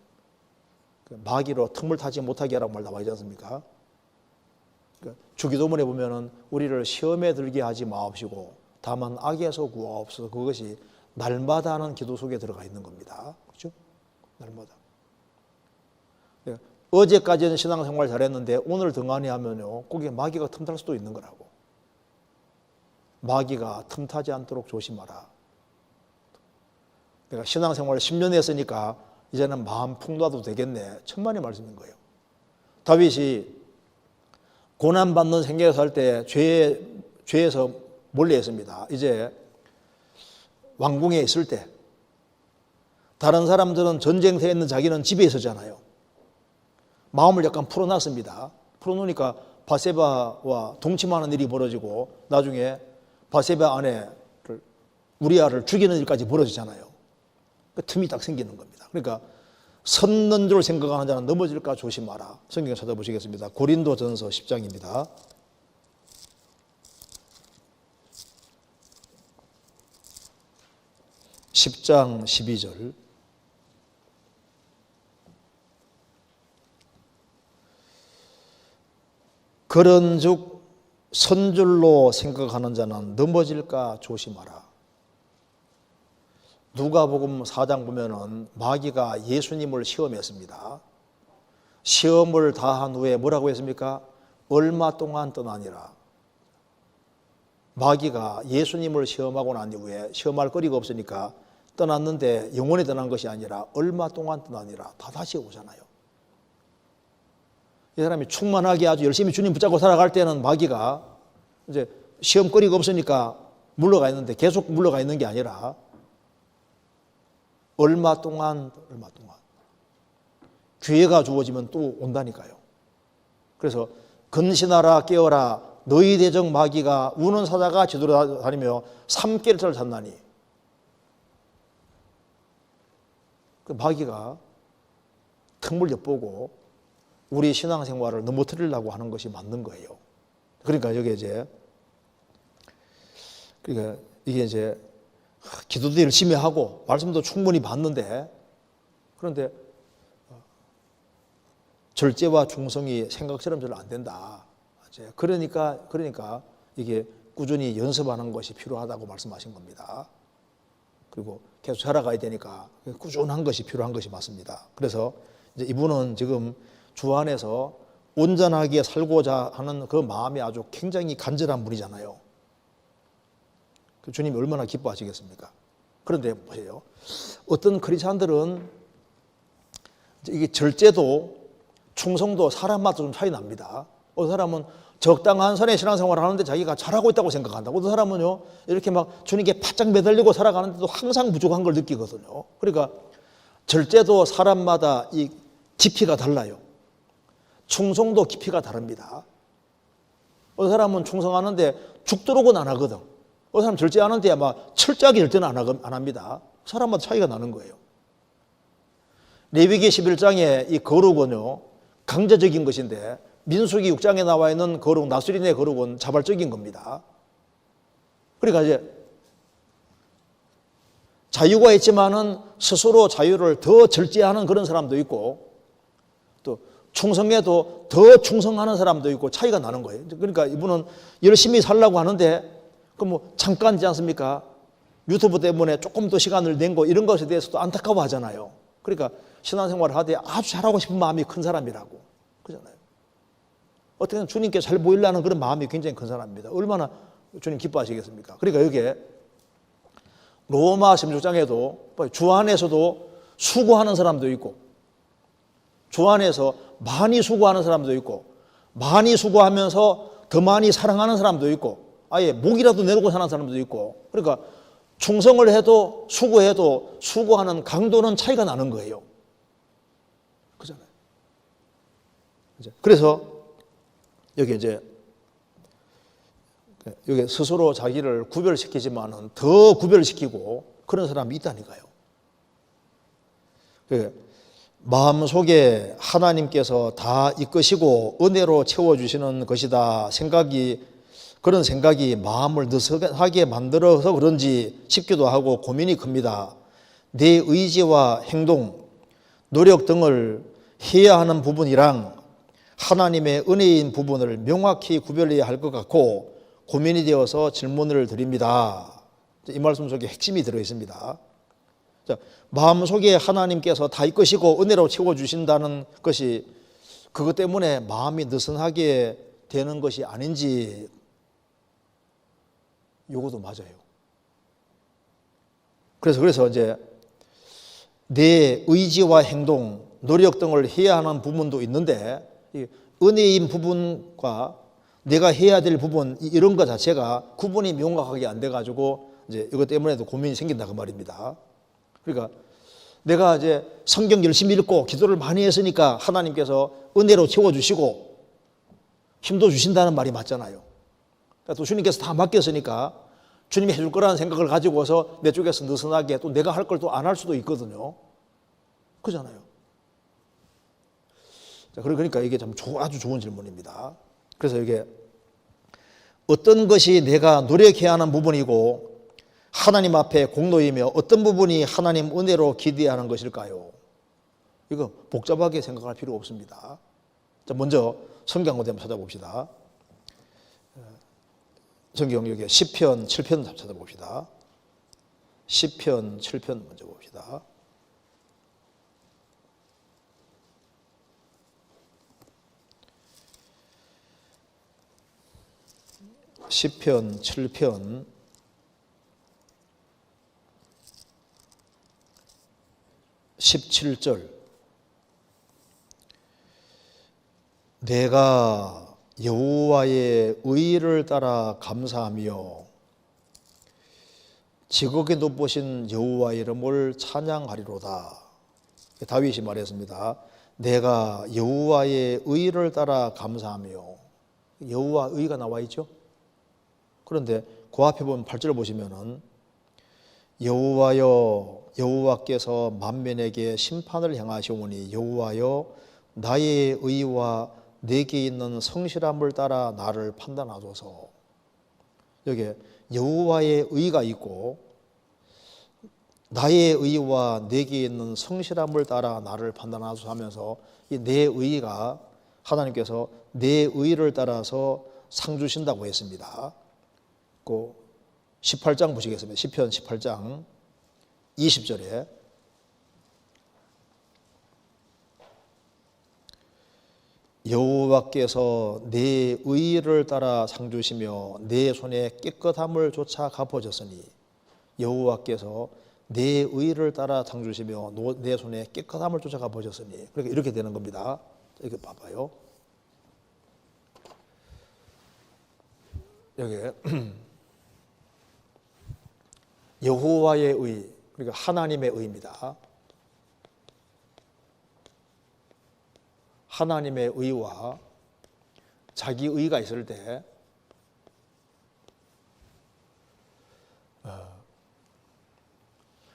마귀로 틈을 타지 못하게 하라고 말 나와 있지 않습니까? 주기도문에 보면은 우리를 시험에 들게 하지 마옵시고 다만 악에서 구하옵소서. 그것이 날마다 하는 기도 속에 들어가 있는 겁니다. 그렇죠? 날마다. 어제까지는 신앙생활 잘했는데 오늘 등한히 하면요, 거기에 마귀가 틈탈 수도 있는 거라고. 마귀가 틈타지 않도록 조심하라. 내가 신앙생활을 10년 했으니까 이제는 마음 풍부해도 되겠네. 천만의 말씀인 거예요. 다윗이 고난받는 생계에 살 때 죄에서 멀리 했습니다. 이제 왕궁에 있을 때 다른 사람들은 전쟁터에 있는 자기는 집에 있었잖아요. 마음을 약간 풀어놨습니다. 풀어놓으니까 바세바와 동침하는 일이 벌어지고 나중에 바세바 아내를 우리아를 죽이는 일까지 벌어지잖아요. 그 틈이 딱 생기는 겁니다. 그러니까 섰는 줄 생각하는 자는 넘어질까 조심하라. 성경 찾아보시겠습니다. 고린도전서 10장입니다. 10장 12절. 그런즉 선줄로 생각하는 자는 넘어질까 조심하라. 누가복음 4장 보면은 마귀가 예수님을 시험했습니다. 시험을 다한 후에 뭐라고 했습니까? 얼마 동안 떠나니라. 마귀가 예수님을 시험하고 난 이후에 시험할 거리가 없으니까 떠났는데 영원히 떠난 것이 아니라 얼마 동안 떠나니라. 다 다시 오잖아요. 이 사람이 충만하게 아주 열심히 주님 붙잡고 살아갈 때는 마귀가 이제 시험거리가 없으니까 물러가 있는데 계속 물러가 있는 게 아니라 얼마 동안 기회가 주어지면 또 온다니까요. 그래서 근신하라 깨어라 너희 대적 마귀가 우는 사자가 뒤돌아다니며 삼깨를 잡나니. 그 마귀가 틈을 엿보고 우리 신앙생활을 넘어뜨리려고 하는 것이 맞는 거예요. 그러니까 여기 이게 이제 기도도 열심히 하고 말씀도 충분히 받는데 그런데 절제와 충성이 생각처럼 잘 안 된다. 그러니까 이게 꾸준히 연습하는 것이 필요하다고 말씀하신 겁니다. 그리고 계속 살아가야 되니까 꾸준한 것이 필요한 것이 맞습니다. 그래서 이제 이분은 지금 주 안에서 온전하게 살고자 하는 그 마음이 아주 굉장히 간절한 분이잖아요. 주님이 얼마나 기뻐하시겠습니까? 그런데 보세요. 어떤 크리스찬들은 이게 절제도 충성도 사람마다 좀 차이 납니다. 어떤 사람은 적당한 선의 신앙생활을 하는데 자기가 잘하고 있다고 생각한다고. 어떤 사람은요, 이렇게 막 주님께 바짝 매달리고 살아가는데도 항상 부족한 걸 느끼거든요. 그러니까 절제도 사람마다 이 깊이가 달라요. 충성도 깊이가 다릅니다. 어떤 사람은 충성하는데 죽도록은 안 하거든. 어떤 사람은 절제하는데 막 철저하게 절제는 안 합니다. 사람마다 차이가 나는 거예요. 레위기 11장에 이 거룩은요, 강제적인 것인데 민수기 6장에 나와 있는 거룩, 나수린의 거룩은 자발적인 겁니다. 그러니까 이제 자유가 있지만은 스스로 자유를 더 절제하는 그런 사람도 있고 또 충성에도 더 충성하는 사람도 있고 차이가 나는 거예요. 그러니까 이분은 열심히 살려고 하는데 그 뭐 잠깐이지 않습니까? 유튜브 때문에 조금 더 시간을 낸 거 이런 것에 대해서도 안타까워 하잖아요. 그러니까 신앙생활을 하되 아주 잘하고 싶은 마음이 큰 사람이라고 그러잖아요. 어떻게든 주님께 잘 보이려는 그런 마음이 굉장히 큰 사람입니다. 얼마나 주님 기뻐하시겠습니까? 그러니까 여기에 로마 16장에도 주 안에서도 수고하는 사람도 있고 주 안에서 많이 수고하는 사람도 있고 많이 수고하면서 더 많이 사랑하는 사람도 있고 아예 목이라도 내놓고 사는 사람도 있고 그러니까 충성을 해도 수고해도 수고하는 강도는 차이가 나는 거예요. 그잖아요. 그래서 여기 스스로 자기를 구별시키지만은 더 구별시키고 그런 사람이 있다니까요. 마음속에 하나님께서 다 이끄시고 은혜로 채워주시는 것이다 그런 생각이 마음을 느슨하게 만들어서 그런지 싶기도 하고 고민이 큽니다. 내 의지와 행동, 노력 등을 해야 하는 부분이랑 하나님의 은혜인 부분을 명확히 구별해야 할 것 같고 고민이 되어서 질문을 드립니다. 이 말씀 속에 핵심이 들어 있습니다. 자, 마음속에 하나님께서 다 이끄시고 은혜로 채워주신다는 것이 그것 때문에 마음이 느슨하게 되는 것이 아닌지, 요것도 맞아요. 그래서 이제 내 의지와 행동, 노력 등을 해야 하는 부분도 있는데, 은혜인 부분과 내가 해야 될 부분, 이런 것 자체가 구분이 명확하게 안 돼가지고 이제 이것 때문에도 고민이 생긴다 그 말입니다. 그러니까 내가 이제 성경 열심히 읽고 기도를 많이 했으니까 하나님께서 은혜로 채워주시고 힘도 주신다는 말이 맞잖아요. 그러니까 또 주님께서 다 맡겼으니까 주님이 해줄 거라는 생각을 가지고서 내 쪽에서 느슨하게 또 내가 할 걸 또 안 할 수도 있거든요. 그잖아요. 자, 그러니까 이게 참 아주 좋은 질문입니다. 그래서 이게 어떤 것이 내가 노력해야 하는 부분이고 하나님 앞에 공로이며 어떤 부분이 하나님 은혜로 기대하는 것일까요? 이거 복잡하게 생각할 필요 없습니다. 자, 먼저 성경 한번 찾아봅시다. 성경 여기 시편 7편 찾아봅시다. 시편 7편 먼저 봅시다. 시편 7편 17절. 내가 여호와의 의를 따라 감사하며 지극히 높으신 여호와의 이름을 찬양하리로다. 다윗이 말했습니다. 내가 여호와의 의를 따라 감사하며. 여호와 의가 나와 있죠. 그런데 그 앞에 보면 8절 보시면은 여호와여, 여호와께서 만민에게 심판을 행하시오니 여호와여, 나의 의와 내게 있는 성실함을 따라 나를 판단하소서. 여기 여호와의 의가 있고 나의 의와 내게 있는 성실함을 따라 나를 판단하소서 하면서 이 내 의가 하나님께서 내 의를 따라서 상 주신다고 했습니다. 그 18장 보시겠습니다. 시편 18장 20절에 여호와께서 내 의를 따라 상 주시며 내 손에 깨끗함을 조차 갚아줬으니. 여호와께서 내 의를 따라 상 주시며 내 손에 깨끗함을 조차 갚아줬으니. 그러니까 이렇게 되는 겁니다. 이렇게 봐봐요. 여기 여호와의 의, 그러니까 하나님의 의입니다. 하나님의 의와 자기 의가 있을 때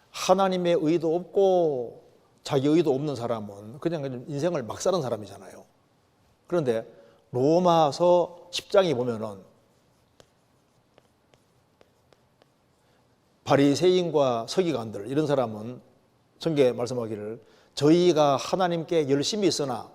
하나님의 의도 없고 자기 의도 없는 사람은 그냥 인생을 막 사는 사람이잖아요. 그런데 로마서 10장에 보면은 바리새인과 서기관들 이런 사람은 성경에 말씀하기를 저희가 하나님께 열심히 있으나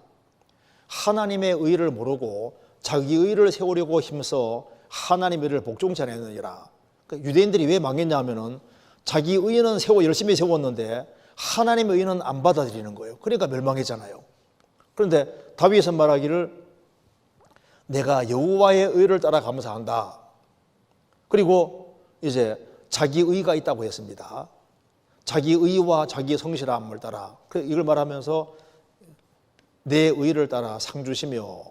하나님의 의를 모르고 자기 의를 세우려고 힘써 하나님의 의를 복종치 않았느니라. 그러니까 유대인들이 왜 망했냐 하면은 자기 의는 열심히 세웠는데 하나님의 의는 안 받아들이는 거예요. 그러니까 멸망했잖아요. 그런데 다윗은 말하기를 내가 여호와의 의를 따라 감사한다. 그리고 이제 자기 의가 있다고 했습니다. 자기 의와 자기 성실함을 따라. 이걸 말하면서 내 의를 따라 상 주시며.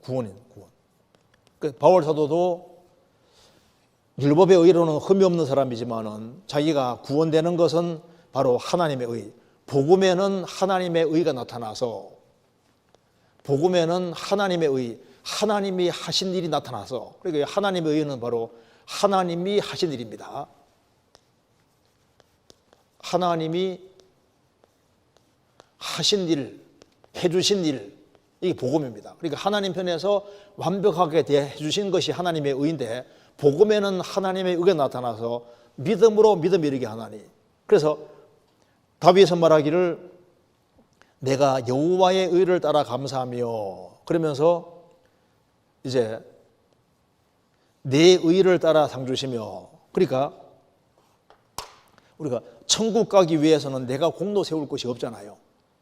구원. 바울 사도도 율법의 의로는 흠이 없는 사람이지만은 자기가 구원되는 것은 바로 하나님의 의. 복음에는 하나님의 의가 나타나서, 복음에는 하나님의 의, 하나님이 하신 일이 나타나서, 그러니까 하나님의 의는 바로 하나님이 하신 일입니다. 하나님이 하신 일, 해주신 일, 이게 복음입니다. 그러니까 하나님 편에서 완벽하게 해주신 것이 하나님의 의인데, 복음에는 하나님의 의가 나타나서 믿음으로 믿음을 이루게 하나니. 그래서 다윗은 말하기를 내가 여호와의 의를 따라 감사하며, 그러면서 이제 내 의를 따라 상 주시며, 그러니까 우리가 천국 가기 위해서는 내가 공로 세울 것이 없잖아요.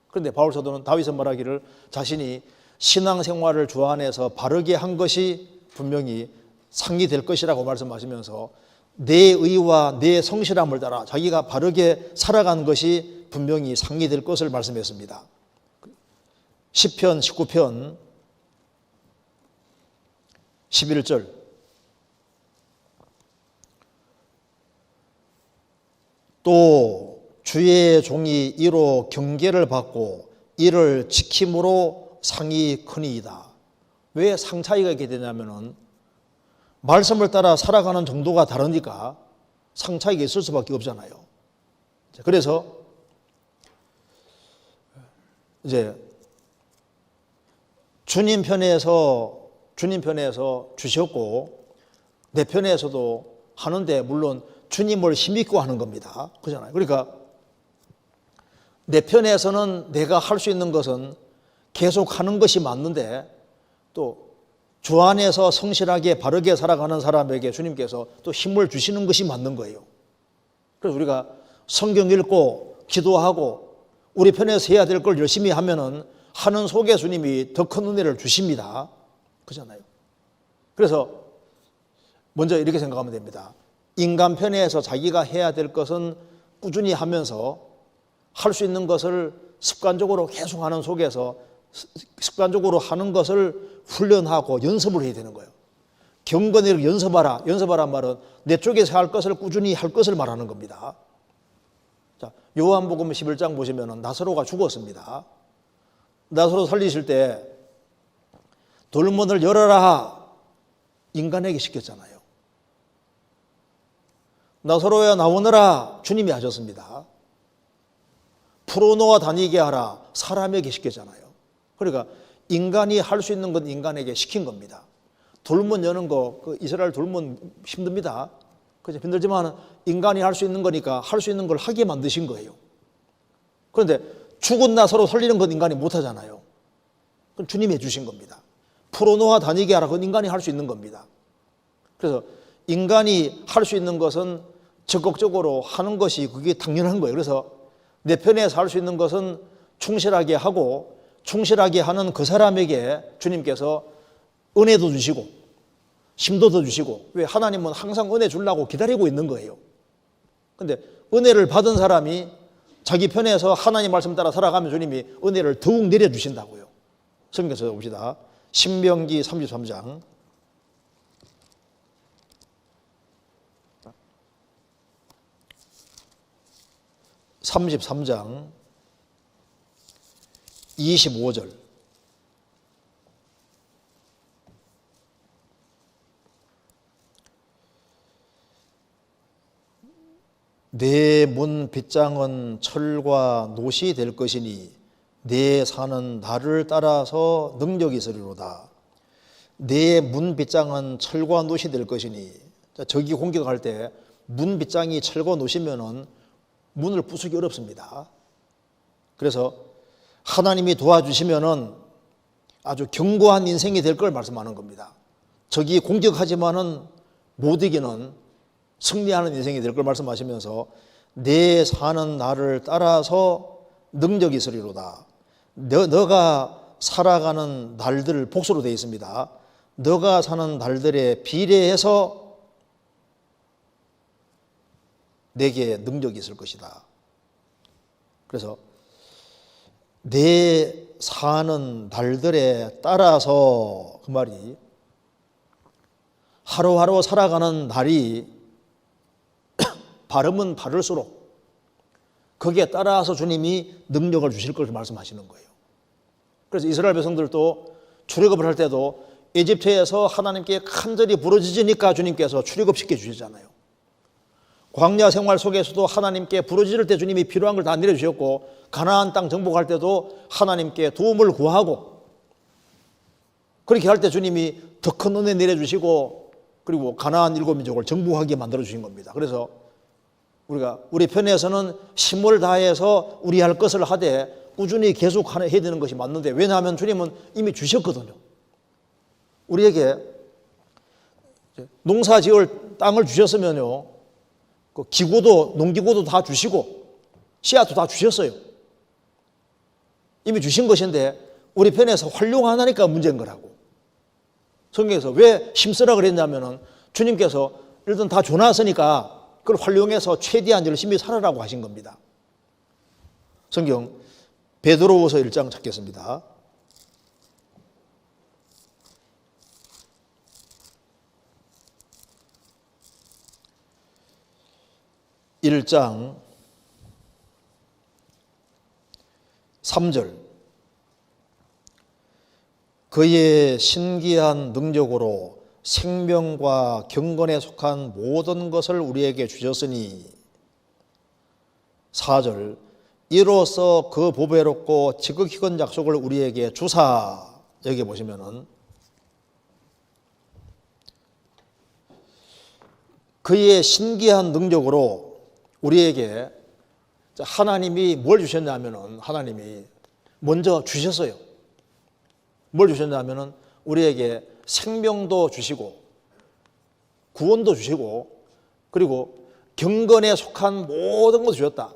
그런데 바울 사도는 다윗은 말하기를 자신이 신앙생활을 주 안에서 바르게 한 것이 분명히 상이 될 것이라고 말씀하시면서 내 의와 내 성실함을 따라 자기가 바르게 살아간 것이 분명히 상이 될 것을 말씀했습니다. 시편 19편 11절, 또 주의 종이 이로 경계를 받고 이를 지킴으로 상이 크니이다. 왜 상 차이가 있게 되냐면은 말씀을 따라 살아가는 정도가 다르니까 상 차이가 있을 수밖에 없잖아요. 그래서 이제 주님 편에서 주셨고 내 편에서도 하는데, 물론 주님을 힘입고 하는 겁니다. 그렇잖아요. 그러니까 내 편에서는 내가 할 수 있는 것은 계속 하는 것이 맞는데, 또 주 안에서 성실하게 바르게 살아가는 사람에게 주님께서 또 힘을 주시는 것이 맞는 거예요. 그래서 우리가 성경 읽고 기도하고 우리 편에서 해야 될 걸 열심히 하면은 하는 속에 주님이 더 큰 은혜를 주십니다. 그렇잖아요. 그래서 먼저 이렇게 생각하면 됩니다. 인간 편에서 자기가 해야 될 것은 꾸준히 하면서 할 수 있는 것을 습관적으로 계속 하는 속에서 습관적으로 하는 것을 훈련하고 연습을 해야 되는 거예요. 경건을 연습하라. 연습하란 말은 내 쪽에서 할 것을 꾸준히 할 것을 말하는 겁니다. 자, 요한복음 11장 보시면 나사로가 죽었습니다. 나사로 살리실 때 돌문을 열어라 인간에게 시켰잖아요. 나사로야 나오너라 주님이 하셨습니다. 풀어놓아 다니게 하라 사람에게 시켰잖아요. 그러니까 인간이 할 수 있는 건 인간에게 시킨 겁니다. 돌문 여는 거, 그 이스라엘 돌문 힘듭니다. 그죠? 힘들지만 인간이 할 수 있는 거니까 할 수 있는 걸 하게 만드신 거예요. 그런데 죽은 나사로 살리는 건 인간이 못 하잖아요. 그건 주님이 해주신 겁니다. 풀어놓아 다니게 하라. 그건 인간이 할 수 있는 겁니다. 그래서 인간이 할 수 있는 것은 적극적으로 하는 것이 그게 당연한 거예요. 그래서 내 편에서 할 수 있는 것은 충실하게 하고 충실하게 하는 그 사람에게 주님께서 은혜도 주시고 힘도 더 주시고, 왜 하나님은 항상 은혜 주려고 기다리고 있는 거예요. 그런데 은혜를 받은 사람이 자기 편에서 하나님 말씀 따라 살아가면 주님이 은혜를 더욱 내려주신다고요. 성경에서 봅시다. 신명기 33장 33장 25절. 내 문 빗장은 철과 노시 될 것이니 내 산은 나를 따라서 능력이 있으리로다. 내 문 빗장은 철과 노시 될 것이니, 적이 공격할 때 문 빗장이 철과 노시면은 문을 부수기 어렵습니다. 그래서 하나님이 도와주시면은 아주 견고한 인생이 될 걸 말씀하는 겁니다. 적이 공격하지만은 못 이기는 승리하는 인생이 될 걸 말씀하시면서 내 사는 나를 따라서 능력이 있으리로다. 너가 살아가는 날들, 복수로 되어 있습니다. 너가 사는 날들에 비례해서 내게 능력이 있을 것이다. 그래서 내 사는 날들에 따라서, 그 말이 하루하루 살아가는 날이 바르면 바를수록 거기에 따라서 주님이 능력을 주실 걸 말씀하시는 거예요. 그래서 이스라엘 백성들도 출애굽을 할 때도 에집트에서 하나님께 간절히 부르짖으니까 주님께서 출애굽시켜 주시잖아요. 광야 생활 속에서도 하나님께 부르짖을 때 주님이 필요한 걸 다 내려주셨고, 가나안 땅 정복할 때도 하나님께 도움을 구하고, 그렇게 할 때 주님이 더 큰 은혜 내려주시고, 그리고 가나안 7민족을 정복하게 만들어주신 겁니다. 그래서 우리가 우리 편에서는 힘을 다해서 우리 할 것을 하되 꾸준히 계속 해야 되는 것이 맞는데, 왜냐하면 주님은 이미 주셨거든요. 우리에게 농사 지을 땅을 주셨으면요, 그 기구도, 농기구도 다 주시고, 씨앗도 다 주셨어요. 이미 주신 것인데, 우리 편에서 활용하니까 문제인 거라고. 성경에서 왜 힘쓰라 그랬냐면은, 주님께서 일단 다 줘놨으니까, 그걸 활용해서 최대한 열심히 살아라고 하신 겁니다. 성경, 베드로후서 1장 찾겠습니다. 1장 3절. 그의 신기한 능력으로 생명과 경건에 속한 모든 것을 우리에게 주셨으니. 4절. 이로써 그 보배롭고 지극히 큰 약속을 우리에게 주사. 여기 보시면은 그의 신기한 능력으로 우리에게 하나님이 뭘 주셨냐면은, 하나님이 먼저 주셨어요. 뭘 주셨냐면은 우리에게 생명도 주시고 구원도 주시고, 그리고 경건에 속한 모든 것을 주셨다.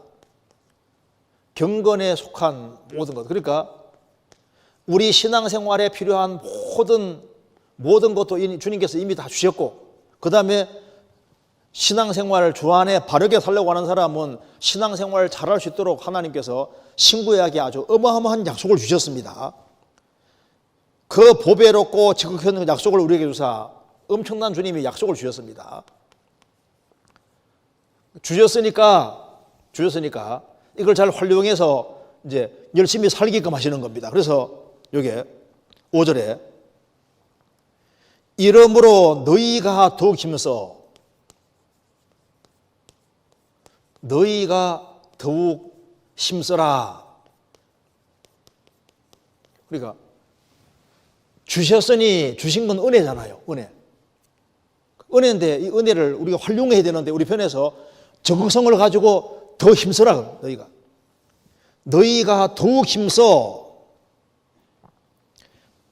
경건에 속한 모든 것. 그러니까 우리 신앙생활에 필요한 모든 것도 주님께서 이미 다 주셨고, 그 다음에 신앙생활을 주 안에 바르게 살려고 하는 사람은 신앙생활을 잘할 수 있도록 하나님께서 신구약에 아주 어마어마한 약속을 주셨습니다. 그 보배롭고 지극히 큰 약속을 우리에게 주사. 엄청난 주님이 약속을 주셨습니다. 주셨으니까 이걸 잘 활용해서 이제 열심히 살게끔 하시는 겁니다. 그래서 여기에 5절에 이러므로 너희가 더욱 힘써, 너희가 더욱 힘써라. 그러니까 주셨으니, 주신 건 은혜잖아요. 은혜인데 이 은혜를 우리가 활용해야 되는데, 우리 편에서 적극성을 가지고 더 힘써라. 너희가 더욱 힘써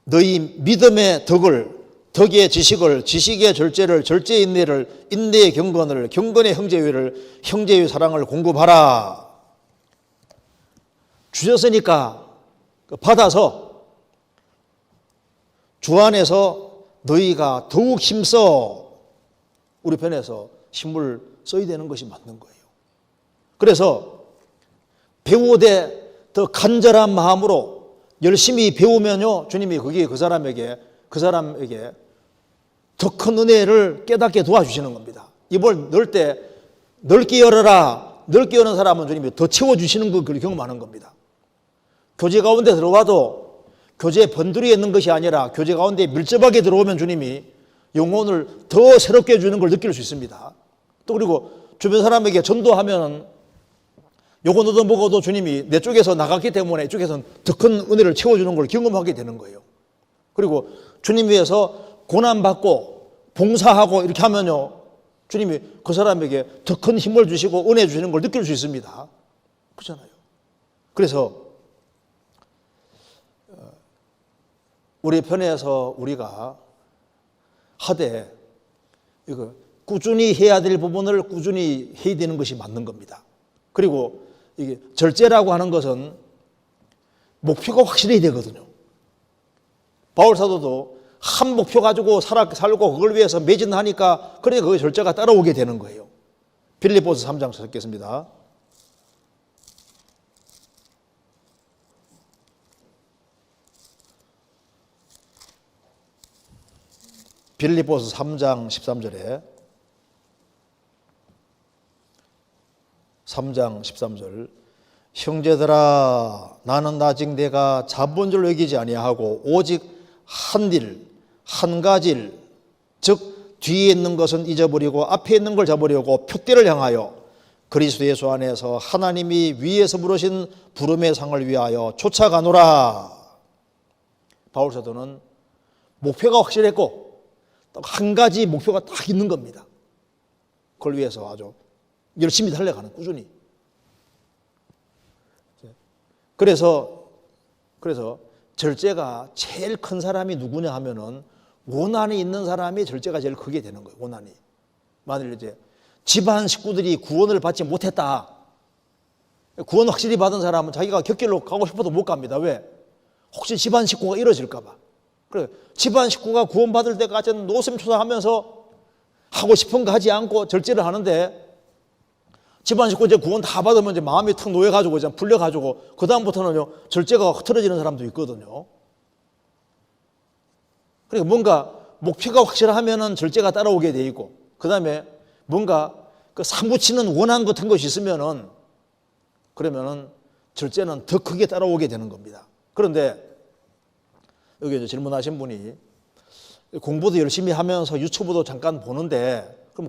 너희 믿음의 덕의 지식을, 지식의 절제를, 절제의 인내를, 인내의 경건을, 경건의 형제의를, 형제의 사랑을 공급하라. 주셨으니까 받아서 주 안에서 너희가 더욱 힘써 우리 편에서 힘을 써야 되는 것이 맞는 거예요. 그래서 배우되 더 간절한 마음으로 열심히 배우면요, 주님이 그게 그 사람에게 더 큰 은혜를 깨닫게 도와주시는 겁니다. 입을 넣을 때 넓게 열어라. 넓게 여는 사람은 주님이 더 채워주시는 걸 경험하는 겁니다. 교제 가운데 들어와도 교제에 번들이 있는 것이 아니라 교제 가운데 밀접하게 들어오면 주님이 영혼을 더 새롭게 해주는 걸 느낄 수 있습니다. 또 그리고 주변 사람에게 전도하면 요거 얻어 먹어도 주님이 내 쪽에서 나갔기 때문에 이쪽에서는 더 큰 은혜를 채워주는 걸 경험하게 되는 거예요. 그리고 주님 위해서 고난받고 봉사하고 이렇게 하면요, 주님이 그 사람에게 더 큰 힘을 주시고 은혜 주시는 걸 느낄 수 있습니다. 그렇잖아요. 그래서 우리 편에서 우리가 하되 이거 꾸준히 해야 될 부분을 꾸준히 해야 되는 것이 맞는 겁니다. 그리고 이게 절제라고 하는 것은 목표가 확실해야 되거든요. 바울 사도도 한 목표 가지고 살고 그걸 위해서 매진하니까 그러니까 그 절제가 따라오게 되는 거예요. 빌립보서 3장 찾겠습니다. 빌립보서 3장 13절에 3장 13절 형제들아 나는 아직 내가 자본줄 여기지 아니하고 오직 한 가지 일 즉 뒤에 있는 것은 잊어버리고 앞에 있는 걸 잡으려고 표대를 향하여 그리스도 예수 안에서 하나님이 위에서 부르신 부름의 상을 위하여 쫓아가노라. 바울 사도는 목표가 확실했고 한 가지 목표가 딱 있는 겁니다. 그걸 위해서 아주 열심히 달려가는, 꾸준히. 그래서 절제가 제일 큰 사람이 누구냐 하면은 원한이 있는 사람이 절제가 제일 크게 되는 거예요. 원한이. 만일 이제 집안 식구들이 구원을 받지 못했다. 구원 확실히 받은 사람은 자기가 곁길로 가고 싶어도 못 갑니다. 왜? 혹시 집안 식구가 이뤄질까 봐. 그래, 집안 식구가 구원받을 때까지는 노심초사하면서 하고 싶은 거 하지 않고 절제를 하는데, 집안 식구 이제 구원 다 받으면 이제 마음이 탁 놓여가지고 이제 풀려가지고 그다음부터는요 절제가 흐트러지는 사람도 있거든요. 그러니까 뭔가 목표가 확실하면은 절제가 따라오게 돼 있고, 그 다음에 뭔가 그 사무치는 원한 같은 것이 있으면은 그러면은 절제는 더 크게 따라오게 되는 겁니다. 그런데 여기 이제 질문하신 분이 공부도 열심히 하면서 유튜브도 잠깐 보는데 그럼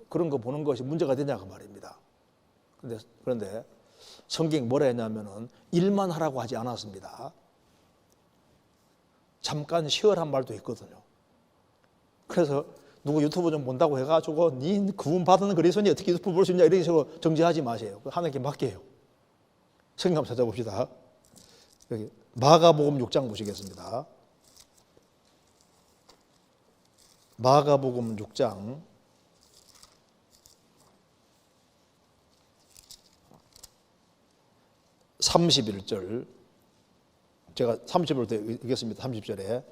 그런 거 보는 것이 문제가 되냐 그 말입니다. 그런데 성경이 뭐라 했냐면은 일만 하라고 하지 않았습니다. 잠깐 쉬어란 말도 있거든요. 그래서 누구 유튜브 좀 본다고 해가지고 니 구원 받은 그리스도인이 어떻게 유튜브 볼 수 있냐 이런 식으로 정지하지 마세요. 하나님께 맡겨요. 성경 한번 찾아봅시다. 여기 마가복음 6장 보시겠습니다. 마가복음 6장 31절, 제가 30절부터 읽겠습니다. 30절에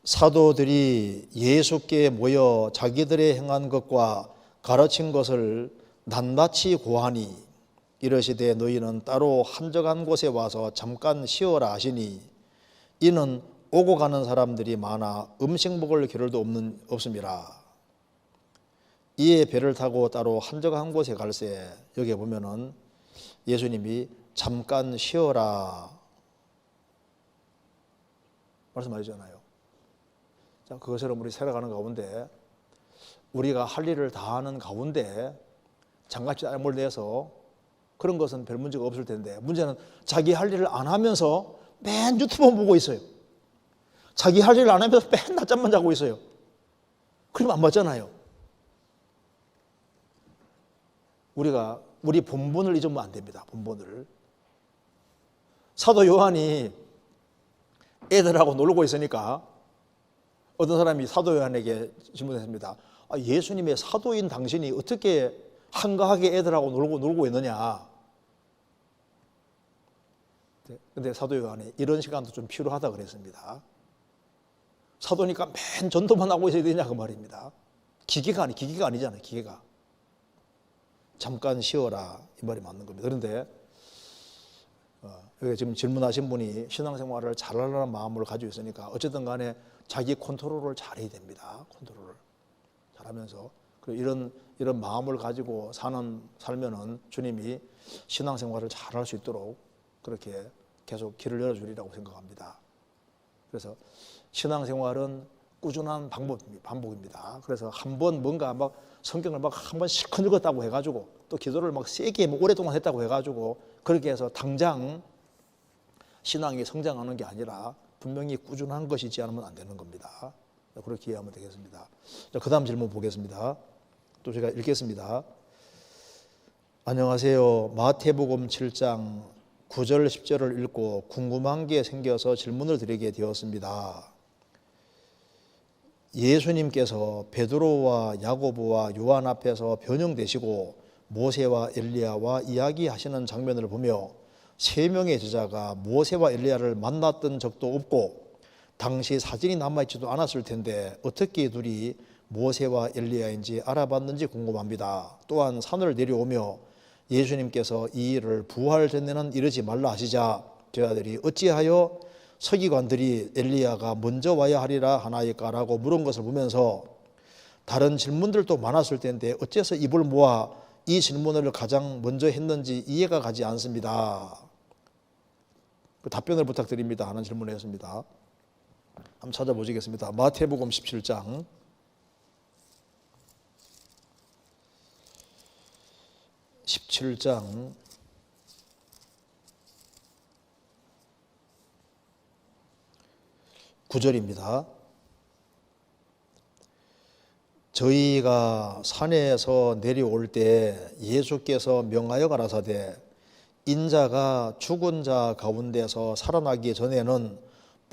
사도들이 예수께 모여 자기들의 행한 것과 가르친 것을 낱낱이 고하니 이르시되 너희는 따로 한적한 곳에 와서 잠깐 쉬어라 하시니 이는 오고 가는 사람들이 많아 음식 먹을 겨를도 없음이라. 이에 배를 타고 따로 한적한 곳에 갈새, 여기에 보면은 예수님이 잠깐 쉬어라 말씀하셨잖아요. 자, 그것처럼 우리 살아가는 가운데 우리가 할 일을 다 하는 가운데 장같이 땀을 내서 그런 것은 별 문제가 없을 텐데, 문제는 자기 할 일을 안 하면서 맨 유튜브 보고 있어요. 자기 할 일을 안 하면서 맨 낮잠만 자고 있어요. 그러면 안 맞잖아요. 우리 본분을 잊으면 안 됩니다. 본분을. 사도 요한이 애들하고 놀고 있으니까 어떤 사람이 사도 요한에게 질문했습니다. 예수님의 사도인 당신이 어떻게 한가하게 애들하고 놀고 있느냐. 근데 사도 요한이 이런 시간도 좀 필요하다 그랬습니다. 사도니까 맨 전도만 하고 있어야 되냐 그 말입니다. 기계가 아니잖아요. 기계가. 잠깐 쉬어라 이 말이 맞는 겁니다. 그런데 여기 지금 질문하신 분이 신앙생활을 잘하려는 마음을 가지고 있으니까 어쨌든 간에 자기 컨트롤을 잘해야 됩니다. 컨트롤을 잘하면서 그리고 이런 마음을 가지고 살면은 주님이 신앙생활을 잘할 수 있도록 그렇게 계속 길을 열어주리라고 생각합니다. 그래서 신앙생활은 꾸준한 반복입니다. 그래서 한번 뭔가 막 성경을 막 한번 실컷 읽었다고 해가지고 또 기도를 막 세게 오랫동안 했다고 해가지고 그렇게 해서 당장 신앙이 성장하는 게 아니라 분명히 꾸준한 것이지 않으면 안 되는 겁니다. 그렇게 이해하면 되겠습니다. 그 다음 질문 보겠습니다. 또 제가 읽겠습니다. 안녕하세요. 마태복음 7장 9절 10절을 읽고 궁금한 게 생겨서 질문을 드리게 되었습니다. 예수님께서 베드로와 야고보와 요한 앞에서 변형되시고 모세와 엘리야와 이야기하시는 장면을 보며 세 명의 제자가 모세와 엘리야를 만났던 적도 없고 당시 사진이 남아있지도 않았을 텐데 어떻게 둘이 모세와 엘리야인지 알아봤는지 궁금합니다. 또한 산을 내려오며 예수님께서 이 일을 부활 전에는 이르지 말라 하시자 제자들이 어찌하여 서기관들이 엘리야가 먼저 와야 하리라 하나이까라고 물은 것을 보면서 다른 질문들도 많았을 텐데 어째서 입을 모아 이 질문을 가장 먼저 했는지 이해가 가지 않습니다. 그 답변을 부탁드립니다 하는 질문을 했습니다. 한번 찾아보시겠습니다. 마태복음 17장 9절입니다. 저희가 산에서 내려올 때 예수께서 명하여 가라사대 인자가 죽은 자 가운데서 살아나기 전에는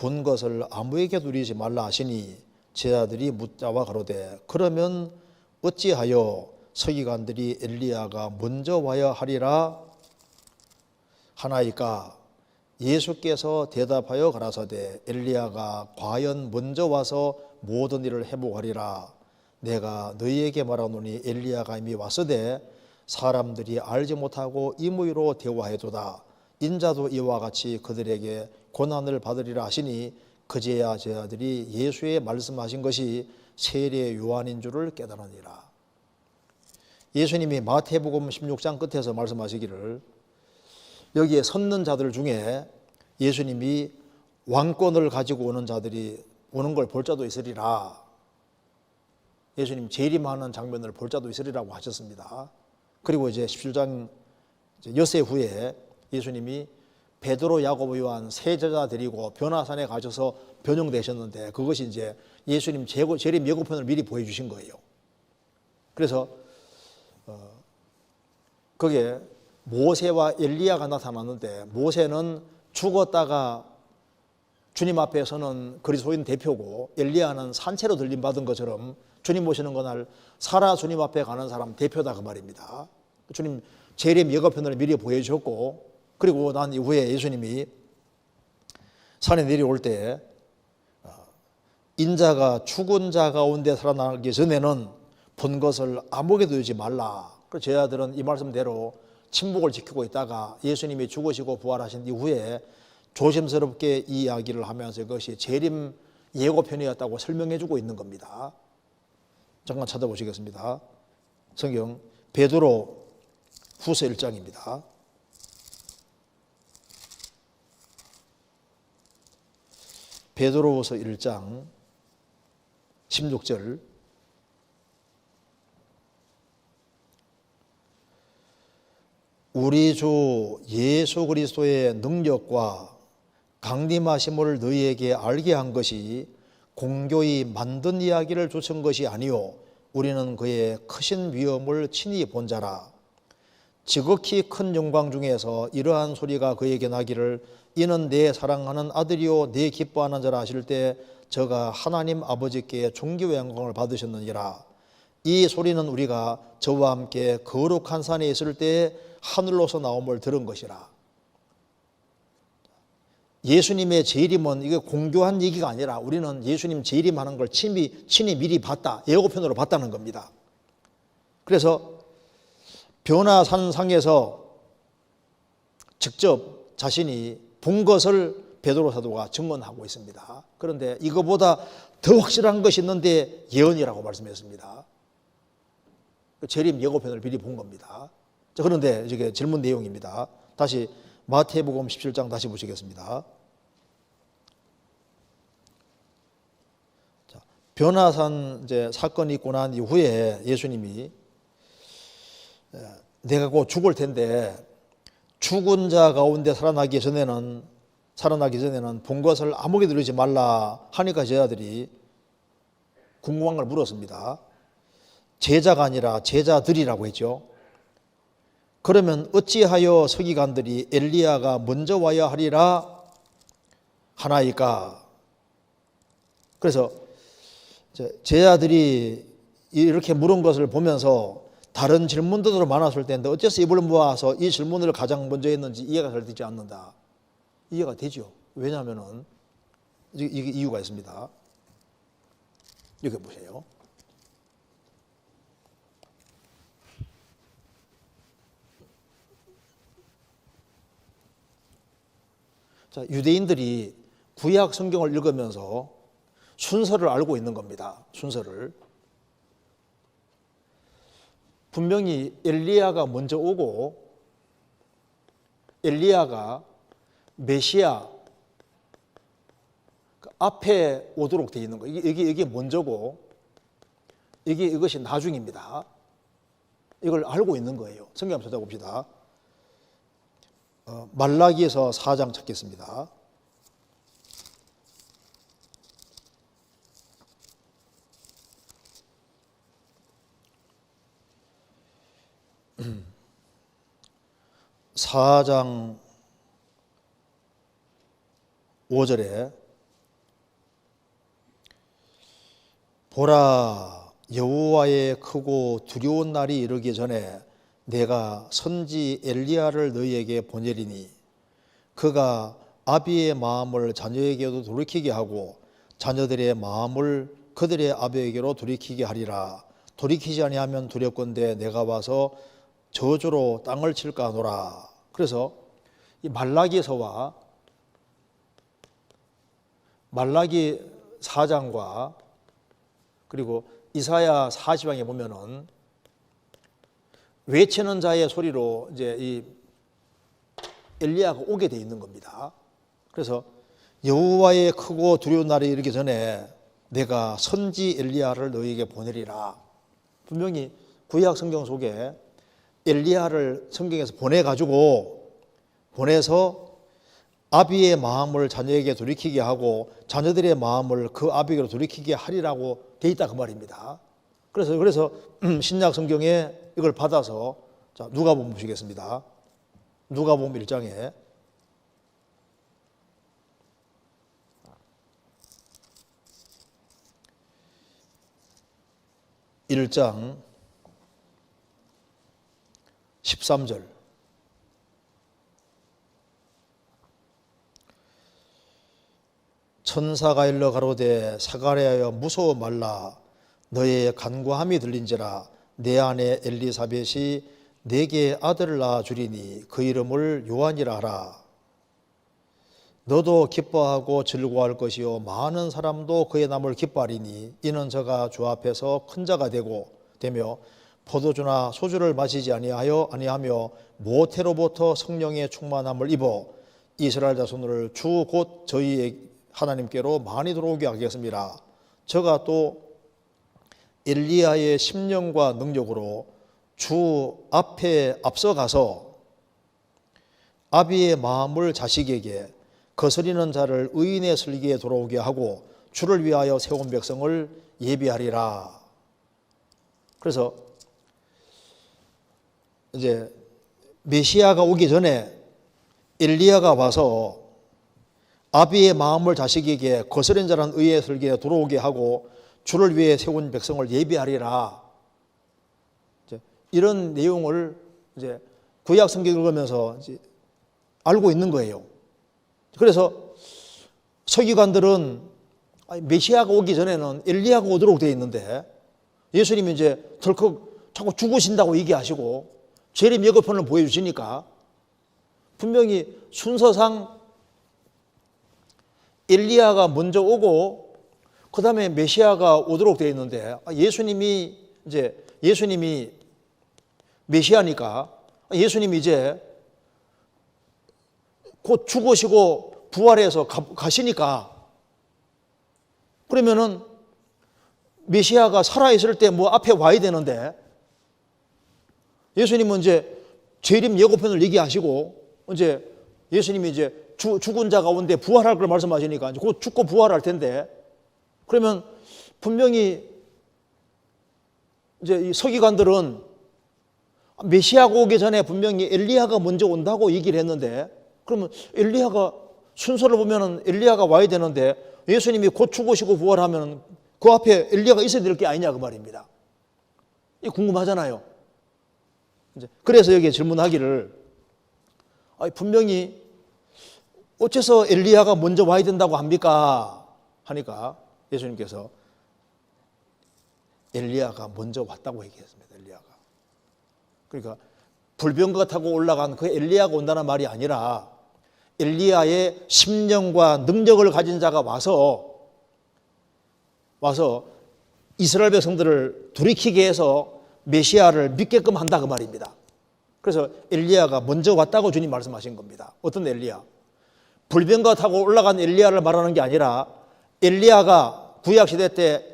본 것을 아무에게 누리지 말라 하시니 제자들이 묻자와 가로되 그러면 어찌하여 서기관들이 엘리야가 먼저 와야 하리라 하나이까? 예수께서 대답하여 가라사대 엘리야가 과연 먼저 와서 모든 일을 회복하리라. 내가 너희에게 말하노니 엘리야가 이미 왔으되 사람들이 알지 못하고 임의로 대화해도다. 인자도 이와 같이 그들에게 고난을 받으리라 하시니 그제야 제자들이 예수의 말씀하신 것이 세례 요한인 줄을 깨달으니라. 예수님이 마태복음 16장 끝에서 말씀하시기를 여기에 섰는 자들 중에 예수님이 왕권을 가지고 오는 자들이 오는 걸 볼 자도 있으리라. 예수님 재림하는 장면을 볼 자도 있으리라고 하셨습니다. 그리고 이제 17장 엿새 후에 예수님이 베드로, 야고보, 요한 세 제자 데리고 변화산에 가셔서 변형되셨는데 그것이 이제 예수님 재림 예고편을 미리 보여주신 거예요. 그래서 거기에 모세와 엘리야가 나타났는데 모세는 죽었다가 주님 앞에 서는 그리스도인 대표고 엘리야는 산채로 들림받은 것처럼 주님 모시는 그날 살아 주님 앞에 가는 사람 대표다 그 말입니다. 주님 재림 예고편을 미리 보여주셨고 그리고 난 이후에 예수님이 산에 내려올 때 인자가 죽은 자 가운데 살아나기 전에는 본 것을 아무에게도 주지 말라. 그래서 제자들은 이 말씀대로 침묵을 지키고 있다가 예수님이 죽으시고 부활하신 이후에 조심스럽게 이 이야기를 하면서 그것이 재림 예고편이었다고 설명해 주고 있는 겁니다. 잠깐 찾아보시겠습니다. 성경 베드로 후서 1장입니다. 베드로후서 1장 16절 우리 주 예수 그리스도의 능력과 강림하심을 너희에게 알게 한 것이 공교히 만든 이야기를 쫓은 것이 아니요 우리는 그의 크신 위엄을 친히 본 자라. 지극히 큰 영광 중에서 이러한 소리가 그에게 나기를 이는 내 사랑하는 아들이요 내 기뻐하는 자라 하실 때 저가 하나님 아버지께 존귀와 영광을 받으셨느니라. 이 소리는 우리가 저와 함께 거룩한 산에 있을 때 하늘로서 나옴을 들은 것이라. 예수님의 재림은 이게 공교한 얘기가 아니라 우리는 예수님 재림하는 걸 친히 미리 봤다. 예고편으로 봤다는 겁니다. 그래서 변화산상에서 직접 자신이 본 것을 베드로 사도가 증언하고 있습니다. 그런데 이거보다 더 확실한 것이 있는데 예언이라고 말씀했습니다. 재림 예고편을 미리 본 겁니다. 자, 그런데 이게 질문 내용입니다. 다시 마태복음 17장 다시 보시겠습니다. 자, 변화산 이제 사건이 있고 난 이후에 예수님이 내가 곧 죽을 텐데 죽은 자 가운데 살아나기 전에는 본 것을 아무에게도 누리지 말라 하니까 제자들이 궁금한 걸 물었습니다. 제자가 아니라 제자들이라고 했죠. 그러면 어찌하여 서기관들이 엘리야가 먼저 와야 하리라 하나이까? 그래서 제자들이 이렇게 물은 것을 보면서 다른 질문들도 많았을 텐데 어째서 입을 모아서 이 질문을 가장 먼저 했는지 이해가 잘 되지 않는다. 이해가 되죠. 왜냐하면 이게 이유가 있습니다. 여기 보세요. 자, 유대인들이 구약 성경을 읽으면서 순서를 알고 있는 겁니다. 순서를. 분명히 엘리야가 먼저 오고 엘리야가 메시아 앞에 오도록 되어 있는 거예요. 이게 먼저고 이것이 나중입니다. 이걸 알고 있는 거예요. 성경 한번 찾아봅시다. 말라기에서 4장 찾겠습니다. (4장 5절에) 보라, 여호와의 크고 두려운 날이 이르기 전에 내가 선지 엘리야를 너희에게 보내리니 그가 아비의 마음을 자녀에게도 돌이키게 하고 자녀들의 마음을 그들의 아비에게로 돌이키게 하리라. 돌이키지 아니하면 두렵건대 내가 와서 저주로 땅을 칠까 하노라. 그래서 이 말라기서와 말라기 4장과 그리고 이사야 40장에 보면은 외치는 자의 소리로 이제 이 엘리야가 오게 돼 있는 겁니다. 그래서 여호와의 크고 두려운 날이 이르기 전에 내가 선지 엘리야를 너희에게 보내리라. 분명히 구약 성경 속에 엘리야를 성경에서 보내서 아비의 마음을 자녀에게 돌이키게 하고 자녀들의 마음을 그 아비에게로 돌이키게 하리라고 돼 있다 그 말입니다. 그래서 신약 성경에 이걸 받아서 자, 누가복음 보시겠습니다. 누가복음 1장에 1장 13절 천사가 일러 가로되 사가랴여 무서워 말라 너의 간구함이 들린지라 내 아내 엘리사벳이 내게 아들을 낳아 주리니 그 이름을 요한이라 하라. 너도 기뻐하고 즐거워할 것이요 많은 사람도 그의 남을 기뻐하리니 이는 저가 주 앞에서 큰 자가 되며 포도주나 소주를 마시지 아니하며 모태로부터 성령의 충만함을 입어 이스라엘 자손을 주 곧 저희 하나님께로 많이 들어오게 하겠습니다. 저가 또 엘리야의 심령과 능력으로 주 앞에 앞서가서 아비의 마음을 자식에게 거스리는 자를 의인의 슬기에 돌아오게 하고 주를 위하여 세운 백성을 예비하리라. 그래서 이제 메시아가 오기 전에 엘리야가 와서 아비의 마음을 자식에게 거스린 자는 의의 슬기에 돌아오게 하고 주를 위해 세운 백성을 예비하리라. 이런 내용을 이제 구약 성경 읽으면서 이제 알고 있는 거예요. 그래서 서기관들은 메시아가 오기 전에는 엘리야가 오도록 되어 있는데 예수님이 이제 덜컥 자꾸 죽으신다고 얘기하시고 재림 예고편을 보여주시니까 분명히 순서상 엘리야가 먼저 오고 그 다음에 메시아가 오도록 되어 있는데 예수님이 메시아니까 예수님이 이제 곧 죽으시고 부활해서 가시니까 그러면은 메시아가 살아있을 때 뭐 앞에 와야 되는데 예수님은 이제 재림 예고편을 얘기하시고 이제 예수님이 이제 죽은 자 가운데 부활할 걸 말씀하시니까 이제 곧 죽고 부활할 텐데 그러면 분명히 이제 이 서기관들은 메시아가 오기 전에 분명히 엘리야가 먼저 온다고 얘기를 했는데 그러면 엘리야가 순서를 보면은 엘리야가 와야 되는데 예수님이 곧 죽으시고 부활하면 그 앞에 엘리야가 있어야 될 게 아니냐 그 말입니다. 이 궁금하잖아요. 그래서 여기에 질문하기를 분명히 어째서 엘리야가 먼저 와야 된다고 합니까? 하니까 예수님께서 엘리야가 먼저 왔다고 얘기했습니다. 엘리야가. 그러니까 불병거 타고 올라간 그 엘리야가 온다는 말이 아니라 엘리야의 심령과 능력을 가진 자가 와서 이스라엘 백성들을 돌이키게 해서 메시아를 믿게끔 한다 그 말입니다. 그래서 엘리야가 먼저 왔다고 주님 말씀하신 겁니다. 어떤 엘리야? 불병거 타고 올라간 엘리야를 말하는 게 아니라 엘리야가 구약시대 때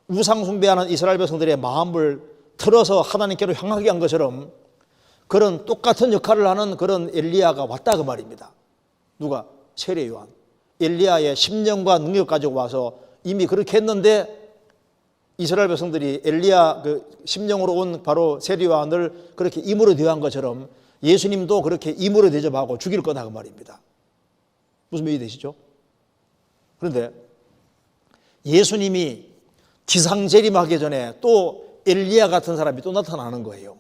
우상 숭배하는 이스라엘 백성들의 마음을 틀어서 하나님께로 향하게 한 것처럼 그런 똑같은 역할을 하는 그런 엘리야가 왔다 그 말입니다. 누가? 세례 요한. 엘리야의 심령과 능력 가지고 와서 이미 그렇게 했는데 이스라엘 백성들이 엘리야 그 심령으로 온 바로 세례 요한을 그렇게 임으로 대한 것처럼 예수님도 그렇게 임으로 대접하고 죽일 거다 그 말입니다. 무슨 말이 되시죠? 그런데 예수님이 기상재림하기 전에 또 엘리야 같은 사람이 또 나타나는 거예요.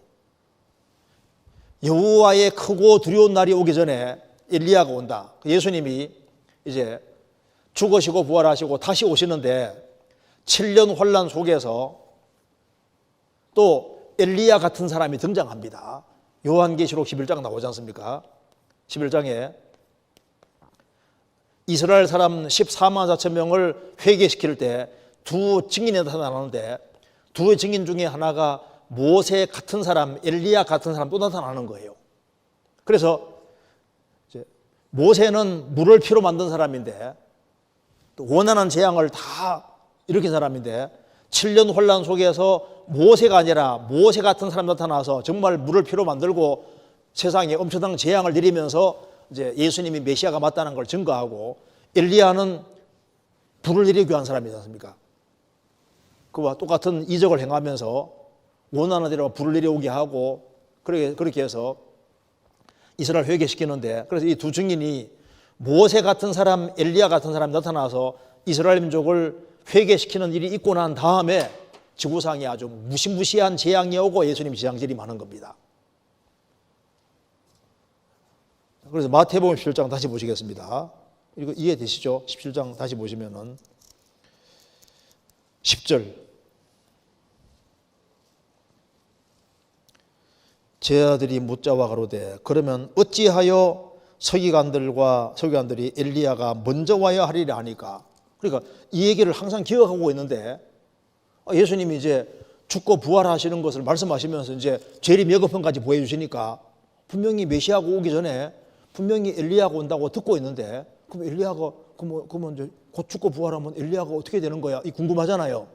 여호와의 크고 두려운 날이 오기 전에 엘리야가 온다. 예수님이 이제 죽으시고 부활하시고 다시 오시는데 7년 환난 속에서 또 엘리야 같은 사람이 등장합니다. 요한계시록 11장 나오지 않습니까? 11장에 이스라엘 사람 14만 4천 명을 회개시킬 때 두 증인이 나타나는데 두 증인 중에 하나가 모세 같은 사람, 엘리야 같은 사람 또 나타나는 거예요. 그래서 이제 모세는 물을 피로 만든 사람인데 또 원하는 재앙을 다 일으킨 사람인데 7년 혼란 속에서 모세가 아니라 모세 같은 사람 나타나서 정말 물을 피로 만들고 세상에 엄청난 재앙을 내리면서 이제 예수님이 메시아가 맞다는 걸 증거하고, 엘리야는 불을 내리게 한 사람이지 않습니까? 그와 똑같은 이적을 행하면서 원하는 대로 불을 내려오게 하고 그렇게 해서 이스라엘 회개시키는데, 그래서 이 두 증인이 모세 같은 사람, 엘리야 같은 사람이 나타나서 이스라엘 민족을 회개시키는 일이 있고 난 다음에 지구상에 아주 무시무시한 재앙이 오고 예수님 재앙재림하는 겁니다. 그래서 마태복음 17장 다시 보시겠습니다. 이거 이해되시죠? 17장 다시 보시면은 10절. 제자들이 묻자와 가로되 그러면 어찌하여 서기관들이 엘리야가 먼저 와야 하리라 하니까, 그러니까 이 얘기를 항상 기억하고 있는데 예수님이 이제 죽고 부활하시는 것을 말씀하시면서 이제 재림 예고편까지 보여주시니까 분명히 메시아가 오기 전에 분명히 엘리야가 온다고 듣고 있는데, 그럼 엘리야가 그러면 이제 곧 죽고 부활하면 엘리야가 어떻게 되는 거야? 이 궁금하잖아요.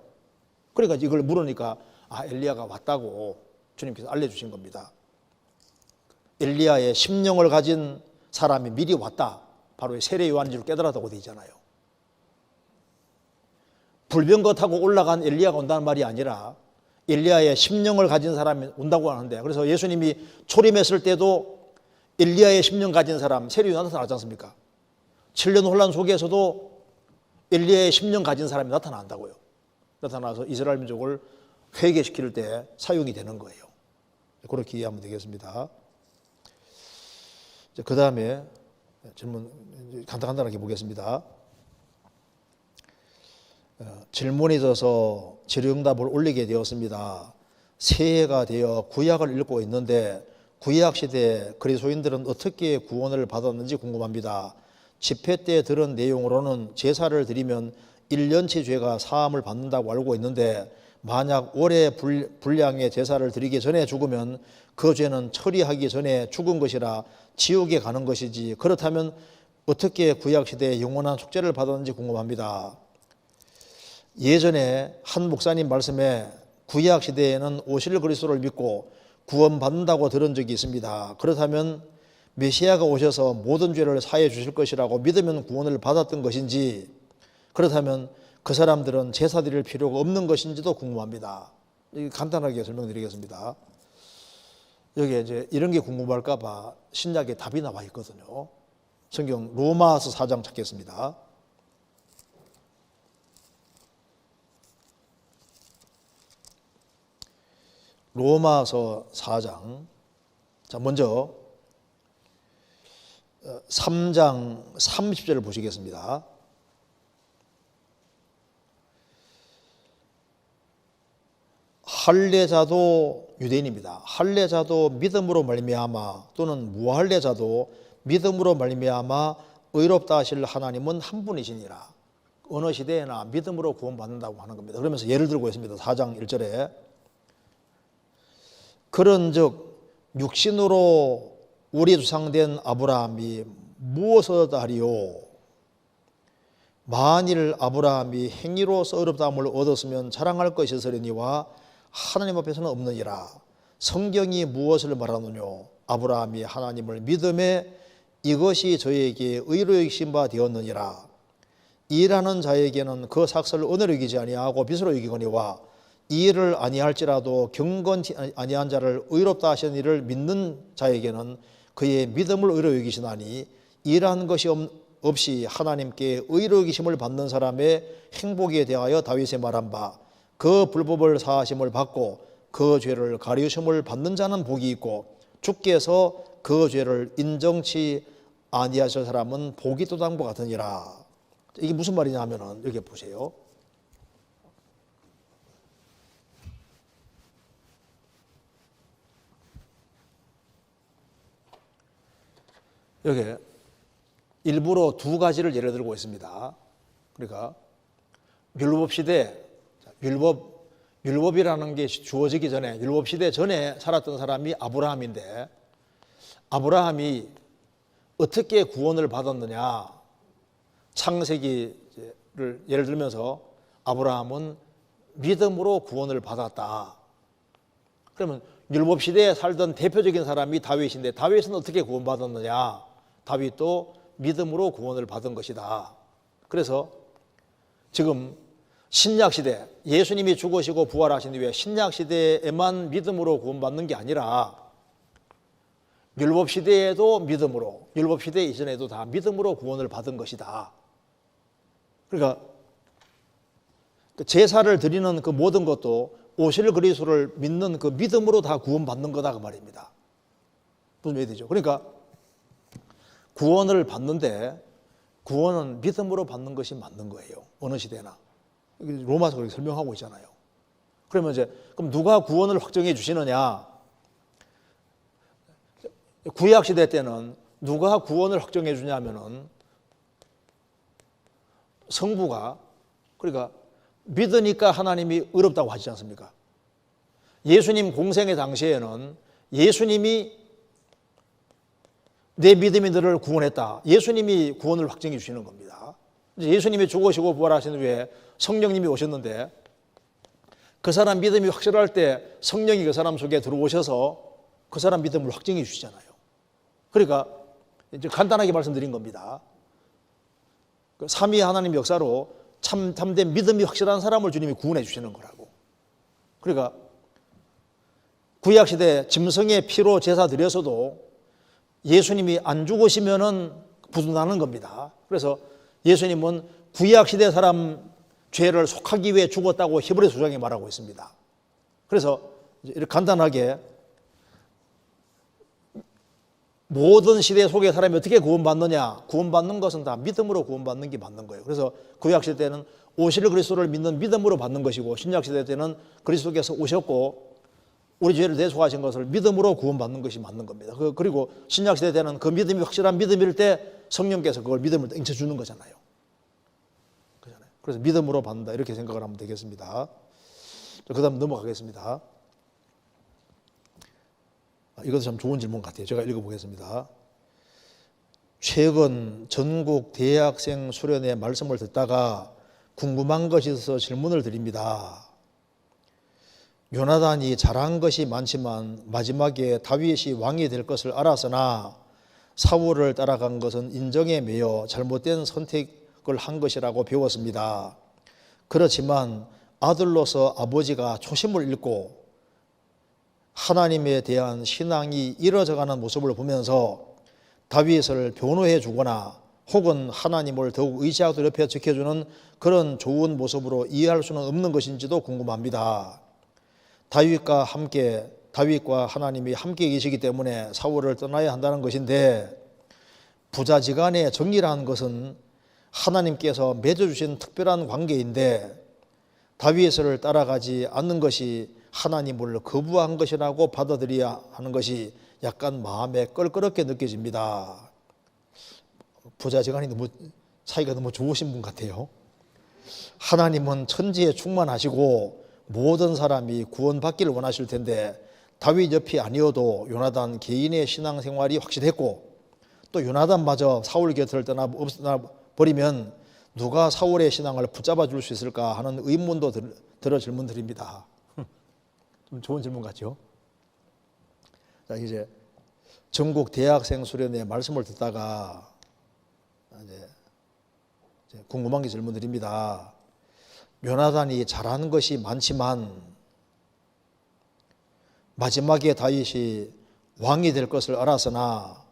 그러니까 이걸 물으니까 엘리야가 왔다고 주님께서 알려주신 겁니다. 엘리야의 심령을 가진 사람이 미리 왔다. 바로 세례 요한인 줄 깨달았다고 되어 있잖아요. 불병거 타고 올라간 엘리야가 온다는 말이 아니라 엘리야의 심령을 가진 사람이 온다고 하는데, 그래서 예수님이 초림했을 때도 엘리야의 심령 가진 사람 세례 요한 나타나지 않습니까? 7년 혼란 속에서도 엘리야의 심령 가진 사람이 나타난다고요. 나타나서 이스라엘 민족을 회개시킬 때 사용이 되는 거예요. 그렇게 이해하면 되겠습니다. 그 다음에 질문 간단하게 보겠습니다. 질문이 있어서 질의응답을 올리게 되었습니다. 새해가 되어 구약을 읽고 있는데 구약시대 그리스도인들은 어떻게 구원을 받았는지 궁금합니다. 집회 때 들은 내용으로는 제사를 드리면 1년치 죄가 사함을 받는다고 알고 있는데, 만약 오래 분량의 제사를 드리기 전에 죽으면 그 죄는 처리하기 전에 죽은 것이라 지옥에 가는 것이지, 그렇다면 어떻게 구약시대에 영원한 속죄를 받았는지 궁금합니다. 예전에 한 목사님 말씀에 구약시대에는 오실 그리스도를 믿고 구원받는다고 들은 적이 있습니다. 그렇다면 메시아가 오셔서 모든 죄를 사해 주실 것이라고 믿으면 구원을 받았던 것인지, 그렇다면 그 사람들은 제사 드릴 필요가 없는 것인지도 궁금합니다. 간단하게 설명드리겠습니다. 여기에 이제 이런 게 궁금할까 봐 신약에 답이 나와 있거든요. 성경 로마서 4장 찾겠습니다. 로마서 4장. 자, 먼저 3장 30절을 보시겠습니다. 할례자도 유대인입니다. 할례자도 믿음으로 말미암아 또는 무할례자도 믿음으로 말미암아 의롭다 하실 하나님은 한 분이시니라. 어느 시대에나 믿음으로 구원받는다고 하는 겁니다. 그러면서 예를 들고 있습니다. 4장 1절에 그런즉 육신으로 우리 조상된 아브라함이 무엇을 하리요? 만일 아브라함이 행위로서 의롭다함을 얻었으면 자랑할 것이 있으려니와 하나님 앞에서는 없느니라. 성경이 무엇을 말하느뇨? 아브라함이 하나님을 믿음에 이것이 저에게 의로 여기신 바 되었느니라. 일하는 자에게는 그 삭슬을 은혜로 여기지 아니하고 빚으로 여기거니와 이 일을 아니할지라도 경건치 아니한 자를 의롭다 하시는 일을 믿는 자에게는 그의 믿음을 의로 여기시나니, 일한 것이 없이 하나님께 의로 여기심을 받는 사람의 행복에 대하여 다윗이 말한 바 그 불법을 사하심을 받고 그 죄를 가리우심을 받는 자는 복이 있고 주께서 그 죄를 인정치 아니하실 사람은 복이 또당과 같으니라. 이게 무슨 말이냐 하면은 여기 보세요. 여기 일부러 두 가지를 예를 들고 있습니다. 그러니까 율법 시대, 율법이라는 게 주어지기 전에, 율법 시대 전에 살았던 사람이 아브라함인데, 아브라함이 어떻게 구원을 받았느냐? 창세기를 예를 들면서 아브라함은 믿음으로 구원을 받았다. 그러면 율법 시대에 살던 대표적인 사람이 다윗인데, 다윗은 어떻게 구원받았느냐? 다윗도 믿음으로 구원을 받은 것이다. 그래서 지금 신약 시대, 예수님이 죽으시고 부활하신 후에 신약 시대에만 믿음으로 구원받는 게 아니라 율법 시대에도 믿음으로, 율법 시대 이전에도 다 믿음으로 구원을 받은 것이다. 그러니까 제사를 드리는 그 모든 것도 오실 그리스도를 믿는 그 믿음으로 다 구원받는 거다 그 말입니다. 무슨 얘기죠? 그러니까 구원을 받는데 구원은 믿음으로 받는 것이 맞는 거예요. 어느 시대나. 로마서 그렇게 설명하고 있잖아요. 그러면 그럼 누가 구원을 확정해 주시느냐? 구약 시대 때는 누가 구원을 확정해 주냐면은 성부가, 그러니까 믿으니까 하나님이 어렵다고 하지 않습니까? 예수님 공생의 당시에는 예수님이 내 믿음이 너를 구원했다. 예수님이 구원을 확정해 주시는 겁니다. 예수님이 죽으시고 부활하신 후에 성령님이 오셨는데 그 사람 믿음이 확실할 때 성령이 그 사람 속에 들어오셔서 그 사람 믿음을 확정해 주시잖아요. 그러니까 이제 간단하게 말씀드린 겁니다. 그 삼위 하나님 역사로 참된 믿음이 확실한 사람을 주님이 구원해 주시는 거라고. 그러니까 구약시대 짐승의 피로 제사 드려서도 예수님이 안 죽으시면은 부도나는 겁니다. 그래서 예수님은 구약시대 사람 죄를 속하기 위해 죽었다고 히브리서 9장에 말하고 있습니다. 그래서 이렇게 간단하게 모든 시대 속의 사람이 어떻게 구원받느냐? 구원받는 것은 다 믿음으로 구원받는 게 맞는 거예요. 그래서 구약시대 때는 오실 그리스도를 믿는 믿음으로 받는 것이고 신약시대 때는 그리스도께서 오셨고 우리 죄를 대속하신 것을 믿음으로 구원받는 것이 맞는 겁니다. 그리고 신약시대 때는 그 믿음이 확실한 믿음일 때 성령께서 그걸 믿음을 땡쳐주는 거잖아요. 그래서 믿음으로 받는다 이렇게 생각을 하면 되겠습니다. 그 다음 넘어가겠습니다. 이것도 참 좋은 질문 같아요. 제가 읽어보겠습니다. 최근 전국 대학생 수련회 말씀을 듣다가 궁금한 것이 있어서 질문을 드립니다. 요나단이 잘한 것이 많지만 마지막에 다윗이 왕이 될 것을 알았으나 사울을 따라간 것은 인정에 매여 잘못된 선택을 한 것이라고 배웠습니다. 그렇지만 아들로서 아버지가 초심을 잃고 하나님에 대한 신앙이 이어져가는 모습을 보면서 다윗을 변호해 주거나 혹은 하나님을 더욱 의지하도록 옆에 지켜주는 그런 좋은 모습으로 이해할 수는 없는 것인지도 궁금합니다. 다윗과 하나님이 함께 계시기 때문에 사울을 떠나야 한다는 것인데 부자지간의 정리라는 것은 하나님께서 맺어주신 특별한 관계인데 다윗을 따라가지 않는 것이 하나님을 거부한 것이라고 받아들여야 하는 것이 약간 마음에 껄끄럽게 느껴집니다. 부자지간이 사이가 너무 좋으신 분 같아요. 하나님은 천지에 충만하시고 모든 사람이 구원받기를 원하실 텐데 다윗 옆이 아니어도 요나단 개인의 신앙생활이 확실했고 또 요나단마저 사울 곁을 떠나버리면 누가 사울의 신앙을 붙잡아 줄 수 있을까 하는 의문도 들어 질문 드립니다. 좀 좋은 질문 같죠? 자, 이제 전국 대학생 수련회 말씀을 듣다가 이제 궁금한 게 질문 드립니다. 요나단이 잘하는 것이 많지만 마지막에 다윗이 왕이 될 것을 알았으나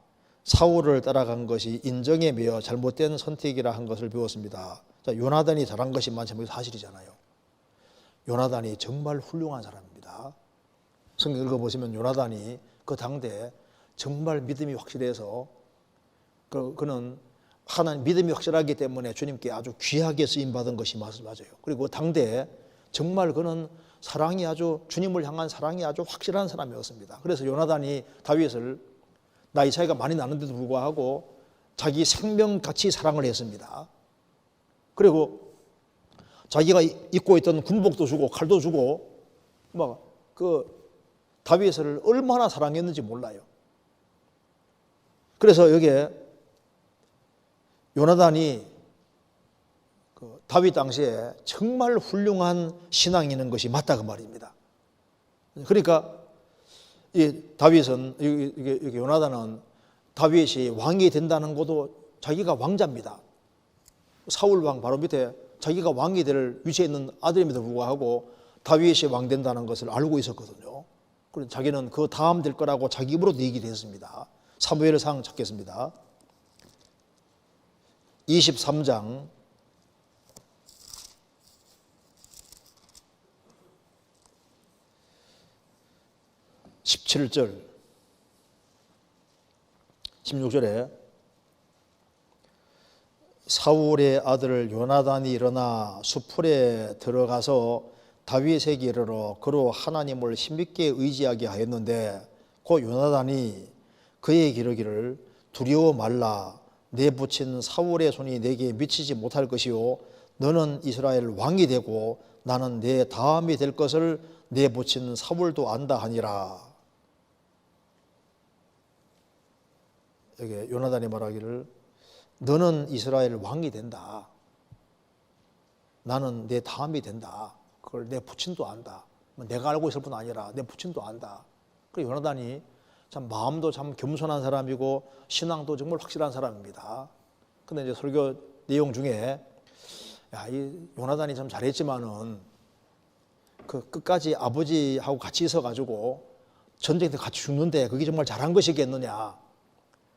사울을 따라간 것이 인정에 매여 잘못된 선택이라 한 것을 배웠습니다. 자, 요나단이 잘한 것이 많지만 사실이잖아요. 요나단이 정말 훌륭한 사람입니다. 성경 읽어보시면 요나단이 그 당대에 정말 믿음이 확실해서 그는 하나님 믿음이 확실하기 때문에 주님께 아주 귀하게 쓰임받은 것이 맞아요. 그리고 당대에 정말 그는 사랑이 아주 주님을 향한 사랑이 아주 확실한 사람이었습니다. 그래서 요나단이 다윗을 나이 차이가 많이 나는데도 불구하고 자기 생명같이 사랑을 했습니다. 그리고 자기가 입고 있던 군복도 주고 칼도 주고 다윗을 얼마나 사랑했는지 몰라요. 그래서 여기에 요나단이 다윗 당시에 정말 훌륭한 신앙이 있는 것이 맞다 그 말입니다. 그러니까 이 다윗은 이게 요나단은 다윗이 왕이 된다는 것도 자기가 왕자입니다. 사울 왕 바로 밑에 자기가 왕이 될 위치에 있는 아들임에도 불구하고 다윗이 왕 된다는 것을 알고 있었거든요. 그래서 자기는 그 다음 될 거라고 자기 입으로 얘기를 했습니다. 사무엘상 찾겠습니다. 23장 17절 16절에 사울의 아들 요나단이 일어나 수풀에 들어가서 다윗에게 이르러 그로 하나님을 힘있게 의지하게 하였는데 그 요나단이 그에게 이르기를 두려워 말라. 내 붙인 사울의 손이 내게 미치지 못할 것이요 너는 이스라엘 왕이 되고 나는 내 다음이 될 것을 내 붙인 사울도 안다 하니라. 여기 요나단이 말하기를 너는 이스라엘 왕이 된다. 나는 내 다음이 된다. 그걸 내 부친도 안다. 내가 알고 있을 뿐 아니라 내 부친도 안다. 그리고 요나단이 참 마음도 참 겸손한 사람이고 신앙도 정말 확실한 사람입니다. 근데 이제 설교 내용 중에 이 요나단이 참 잘했지만은 그 끝까지 아버지하고 같이 있어가지고 전쟁 때 같이 죽는데 그게 정말 잘한 것이겠느냐.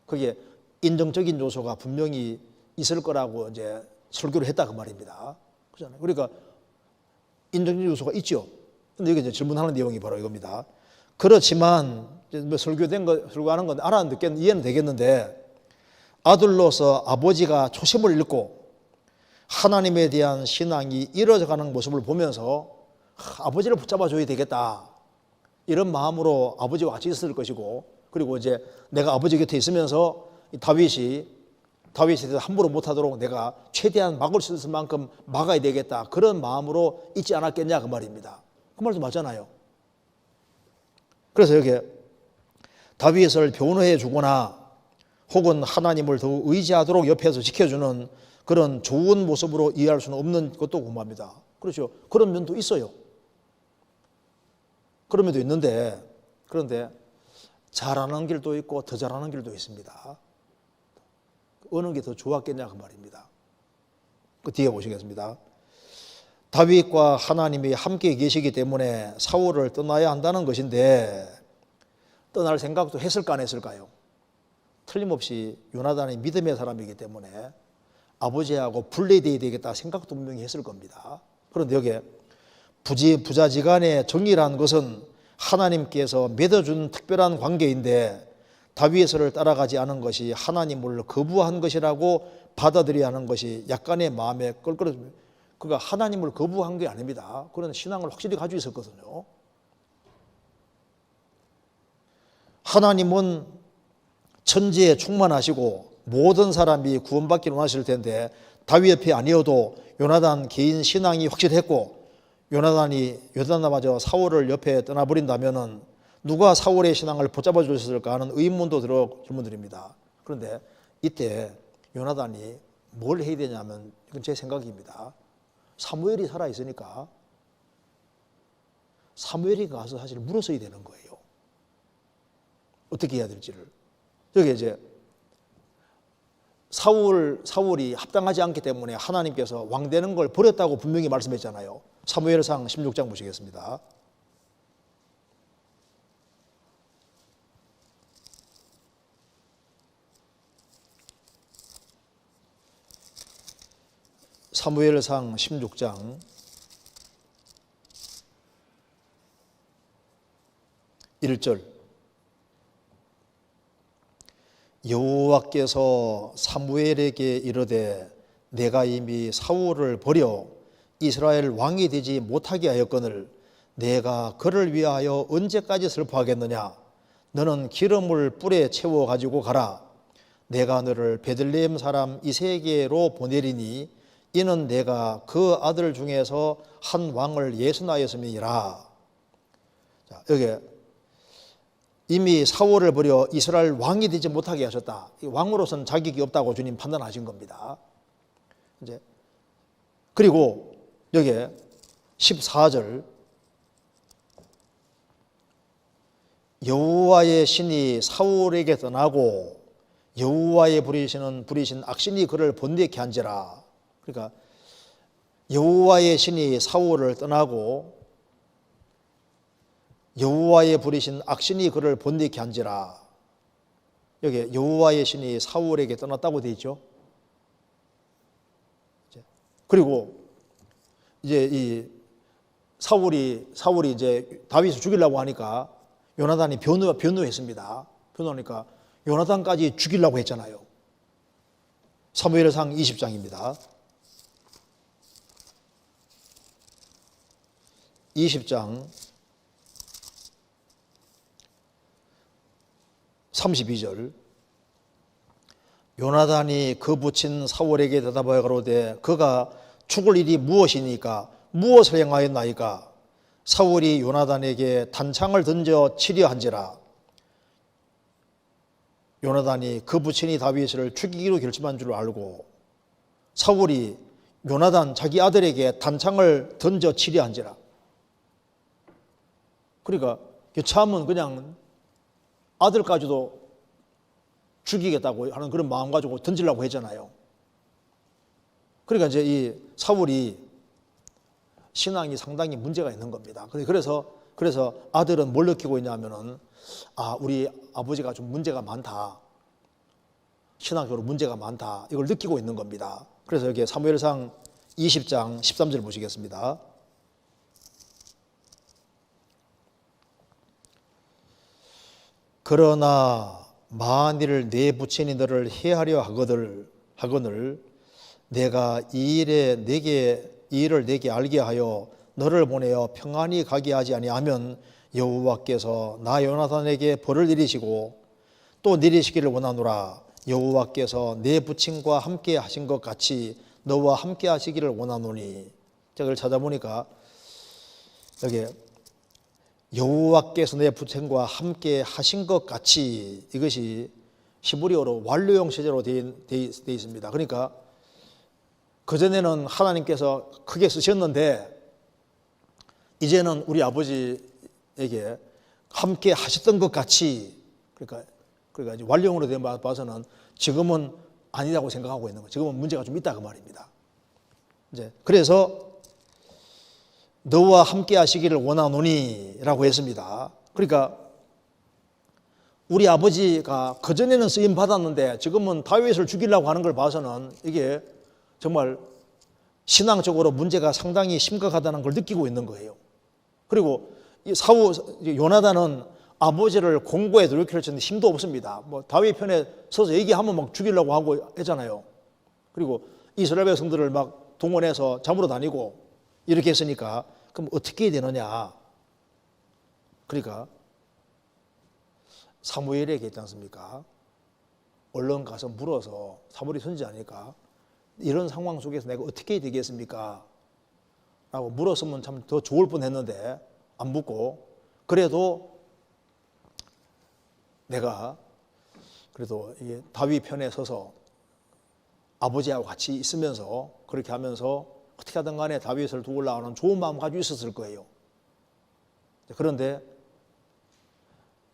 그게 인정적인 요소가 분명히 있을 거라고 이제 설교를 했다 그 말입니다. 그렇잖아요. 그러니까 인정적인 요소가 있죠. 근데 여기 이제 질문하는 내용이 바로 이겁니다. 그렇지만 뭐 설교하는 건 알아듣겠는 이해는 되겠는데 아들로서 아버지가 초심을 잃고 하나님에 대한 신앙이 이어져가는 모습을 보면서 아버지를 붙잡아 줘야 되겠다 이런 마음으로 아버지와 같이 있을 것이고 그리고 이제 내가 아버지 곁에 있으면서 다윗에 대해서 함부로 못하도록 내가 최대한 막을 수 있을 만큼 막아야 되겠다 그런 마음으로 있지 않았겠냐 그 말입니다. 그 말도 맞잖아요. 그래서 여기 다윗을 변호해 주거나 혹은 하나님을 더욱 의지하도록 옆에서 지켜주는 그런 좋은 모습으로 이해할 수는 없는 것도 궁금합니다. 그렇죠. 그런 면도 있어요. 그런 면도 있는데 그런데 잘하는 길도 있고 더 잘하는 길도 있습니다. 어느 게 더 좋았겠냐 그 말입니다. 그 뒤에 보시겠습니다. 다윗과 하나님이 함께 계시기 때문에 사울을 떠나야 한다는 것인데 떠날 생각도 했을까 안 했을까요? 틀림없이 요나단이 믿음의 사람이기 때문에 아버지하고 분리되어야 되겠다 생각도 분명히 했을 겁니다. 그런데 여기에 부자지간의 정의라는 것은 하나님께서 맺어준 특별한 관계인데 다윗을 따라가지 않은 것이 하나님을 거부한 것이라고 받아들여야 하는 것이 약간의 마음에 껄끄러집니다. 그가 하나님을 거부한 게 아닙니다. 그런 신앙을 확실히 가지고 있었거든요. 하나님은 천지에 충만하시고 모든 사람이 구원받기를 원하실 텐데 다윗 옆에 아니어도 요나단 개인 신앙이 확실했고 요나단마저 사울을 옆에 떠나버린다면은 누가 사울의 신앙을 붙잡아 주셨을까 하는 의문도 들어 질문드립니다. 그런데 이때 요나단이 뭘 해야 되냐면 이건 제 생각입니다. 사무엘이 살아있으니까 사무엘이 가서 사실 물었어야 되는 거예요. 어떻게 해야 될지를. 여기 이제 사울이 합당하지 않기 때문에 하나님께서 왕 되는 걸 버렸다고 분명히 말씀했잖아요. 사무엘상 16장 보시겠습니다. 사무엘상 16장 1절 여호와께서 사무엘에게 이르되 내가 이미 사울을 버려 이스라엘 왕이 되지 못하게 하였거늘 내가 그를 위하여 언제까지 슬퍼하겠느냐. 너는 기름을 뿔에 채워 가지고 가라. 내가 너를 베들레헴 사람 이새에게로 보내리니 이는 내가 그 아들 중에서 한 왕을 예순하였음이니라. 자, 여기 이미 사울을 버려 이스라엘 왕이 되지 못하게 하셨다. 왕으로서는 자격이 없다고 주님 판단하신 겁니다. 이제 그리고 여기 14절 여호와의 신이 사울에게 떠나고 여호와의 부리신 악신이 그를 번뇌케 한지라. 그러니까 여호와의 신이 사울을 떠나고 여호와의 부리신 악신이 그를 번뇌케 한지라. 여기 여호와의 신이 사울에게 떠났다고 되어 있죠. 그리고 이제 이 사울이 이제 다윗을 죽이려고 하니까 요나단이 변호했습니다. 변호하니까 요나단까지 죽이려고 했잖아요. 사무엘상 20장입니다. 20장 32절 요나단이 그 부친 사울에게 대답하여 가로되 그가 죽을 일이 무엇이니까 무엇을 행하였나이까. 사울이 요나단에게 단창을 던져 치려 한지라. 요나단이 그 부친이 다윗을 죽이기로 결심한 줄 알고 사울이 요나단 자기 아들에게 단창을 던져 치려 한지라. 그러니까 참은 그냥 아들까지도 죽이겠다고 하는 그런 마음 가지고 던지려고 했잖아요. 그러니까 이제 이 사울이 신앙이 상당히 문제가 있는 겁니다. 그래서 아들은 뭘 느끼고 있냐면은 우리 아버지가 좀 문제가 많다. 신앙적으로 문제가 많다. 이걸 느끼고 있는 겁니다. 그래서 여기 사무엘상 20장 13절 보시겠습니다. 그러나 만일 내 부친이 너를 해하려 하거늘 내가 이 일을 내게 알게 하여 너를 보내어 평안히 가게 하지 아니하면 여호와께서 나 요나단에게 벌을 내리시고 또 내리시기를 원하노라. 여호와께서 내 부친과 함께 하신 것 같이 너와 함께 하시기를 원하노니. 제가 그걸 찾아보니까 여기 여호와께서 내 부친과 함께 하신 것 같이, 이것이 히브리어로 완료형 시제로 되어 있습니다. 그러니까 그전에는 하나님께서 크게 쓰셨는데 이제는 우리 아버지에게 함께 하셨던 것 같이, 그러니까 이제 완료형으로 된 봐서는 지금은 아니라고 생각하고 있는 거예요. 지금은 문제가 좀 있다 그 말입니다. 이제 그래서 너와 함께 하시기를 원하노니라고 했습니다. 그러니까 우리 아버지가 그전에는 쓰임 받았는데 지금은 다윗을 죽이려고 하는 걸 봐서는 이게 정말 신앙적으로 문제가 상당히 심각하다는 걸 느끼고 있는 거예요. 그리고 이 요나단은 아버지를 공고에 노력할 수 있는 힘도 없습니다. 다윗 편에 서서 얘기하면 막 죽이려고 하고 했잖아요. 그리고 이스라엘 백성들을 막 동원해서 잡으러 다니고 이렇게 했으니까 그럼 어떻게 해야 되느냐. 그러니까 사무엘에게 있지 않습니까? 얼른 가서 물어서, 사무엘이 선지자니까 이런 상황 속에서 내가 어떻게 해야 되겠습니까? 라고 물었으면 참 더 좋을 뻔했는데 안 묻고, 그래도 내가 그래도 다윗 편에 서서 아버지하고 같이 있으면서 그렇게 하면서 어떻게 하든 간에 다윗을 도우려고 하는 좋은 마음 가지고 있었을 거예요. 그런데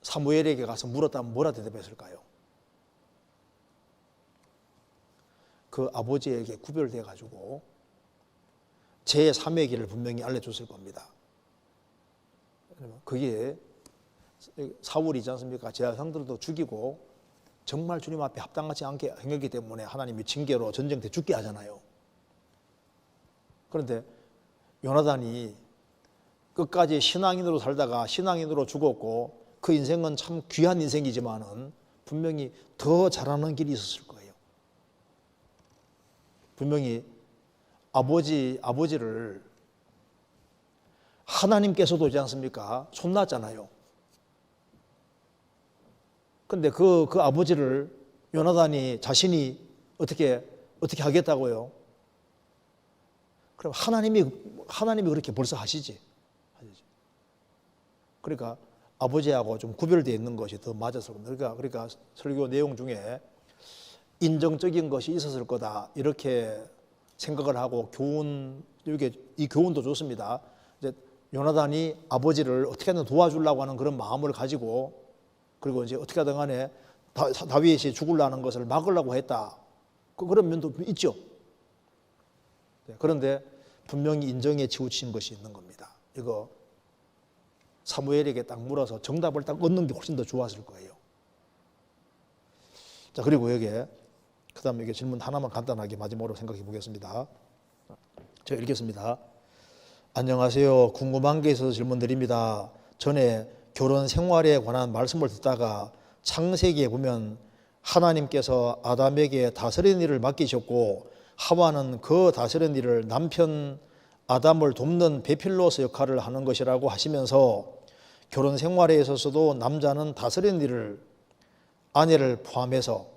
사무엘에게 가서 물었다면 뭐라 대답했을까요? 그 아버지에게 구별돼 가지고 제3의 길을 분명히 알려줬을 겁니다. 그게 사울이지 않습니까? 제 아상들도 죽이고 정말 주님 앞에 합당하지 않게 행했기 때문에 하나님이 징계로 전쟁 때 죽게 하잖아요. 그런데 요나단이 끝까지 신앙인으로 살다가 신앙인으로 죽었고 그 인생은 참 귀한 인생이지만은 분명히 더 잘하는 길이 있었을 거예요. 분명히 아버지를 하나님께서도 오지 않습니까? 손났잖아요. 근데 그 아버지를 요나단이 자신이 어떻게 하겠다고요? 그럼 하나님이 그렇게 벌써 하시지. 그러니까 아버지하고 좀 구별되어 있는 것이 더 맞았을 겁니다. 그러니까 설교 내용 중에 인정적인 것이 있었을 거다 이렇게 생각을 하고 이 교훈도 좋습니다. 이제 요나단이 아버지를 어떻게든 도와주려고 하는 그런 마음을 가지고 그리고 이제 어떻게든 간에 다윗이 죽으려는 것을 막으려고 했다. 그런 면도 있죠. 그런데 분명히 인정에 치우친 것이 있는 겁니다. 이거 사무엘에게 딱 물어서 정답을 딱 얻는 게 훨씬 더 좋았을 거예요. 자, 그리고 여기에 그다음에 이게 질문 하나만 간단하게 마지막으로 생각해 보겠습니다. 제가 읽겠습니다. 안녕하세요. 궁금한 게 있어서 질문 드립니다. 전에 결혼 생활에 관한 말씀을 듣다가 창세기에 보면 하나님께서 아담에게 다스리는 일을 맡기셨고 하와는 그 다스리는 일을 남편 아담을 돕는 배필로서 역할을 하는 것이라고 하시면서 결혼 생활에 있어서도 남자는 다스리는 일을 아내를 포함해서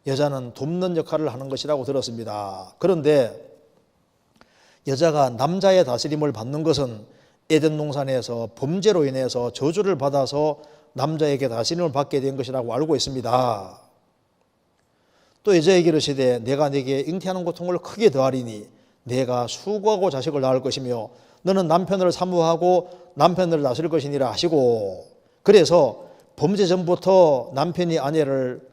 여자는 돕는 역할을 하는 것이라고 들었습니다. 그런데 여자가 남자의 다스림을 받는 것은 에덴 동산에서 범죄로 인해서 저주를 받아서 남자에게 다스림을 받게 된 것이라고 알고 있습니다. 또 여자에게 이르시되 내가 네게 잉태하는 고통을 크게 더하리니 내가 수고하고 자식을 낳을 것이며 너는 남편을 사모하고 남편을 다스릴 것이니라 하시고, 그래서 범죄 전부터 남편이 아내를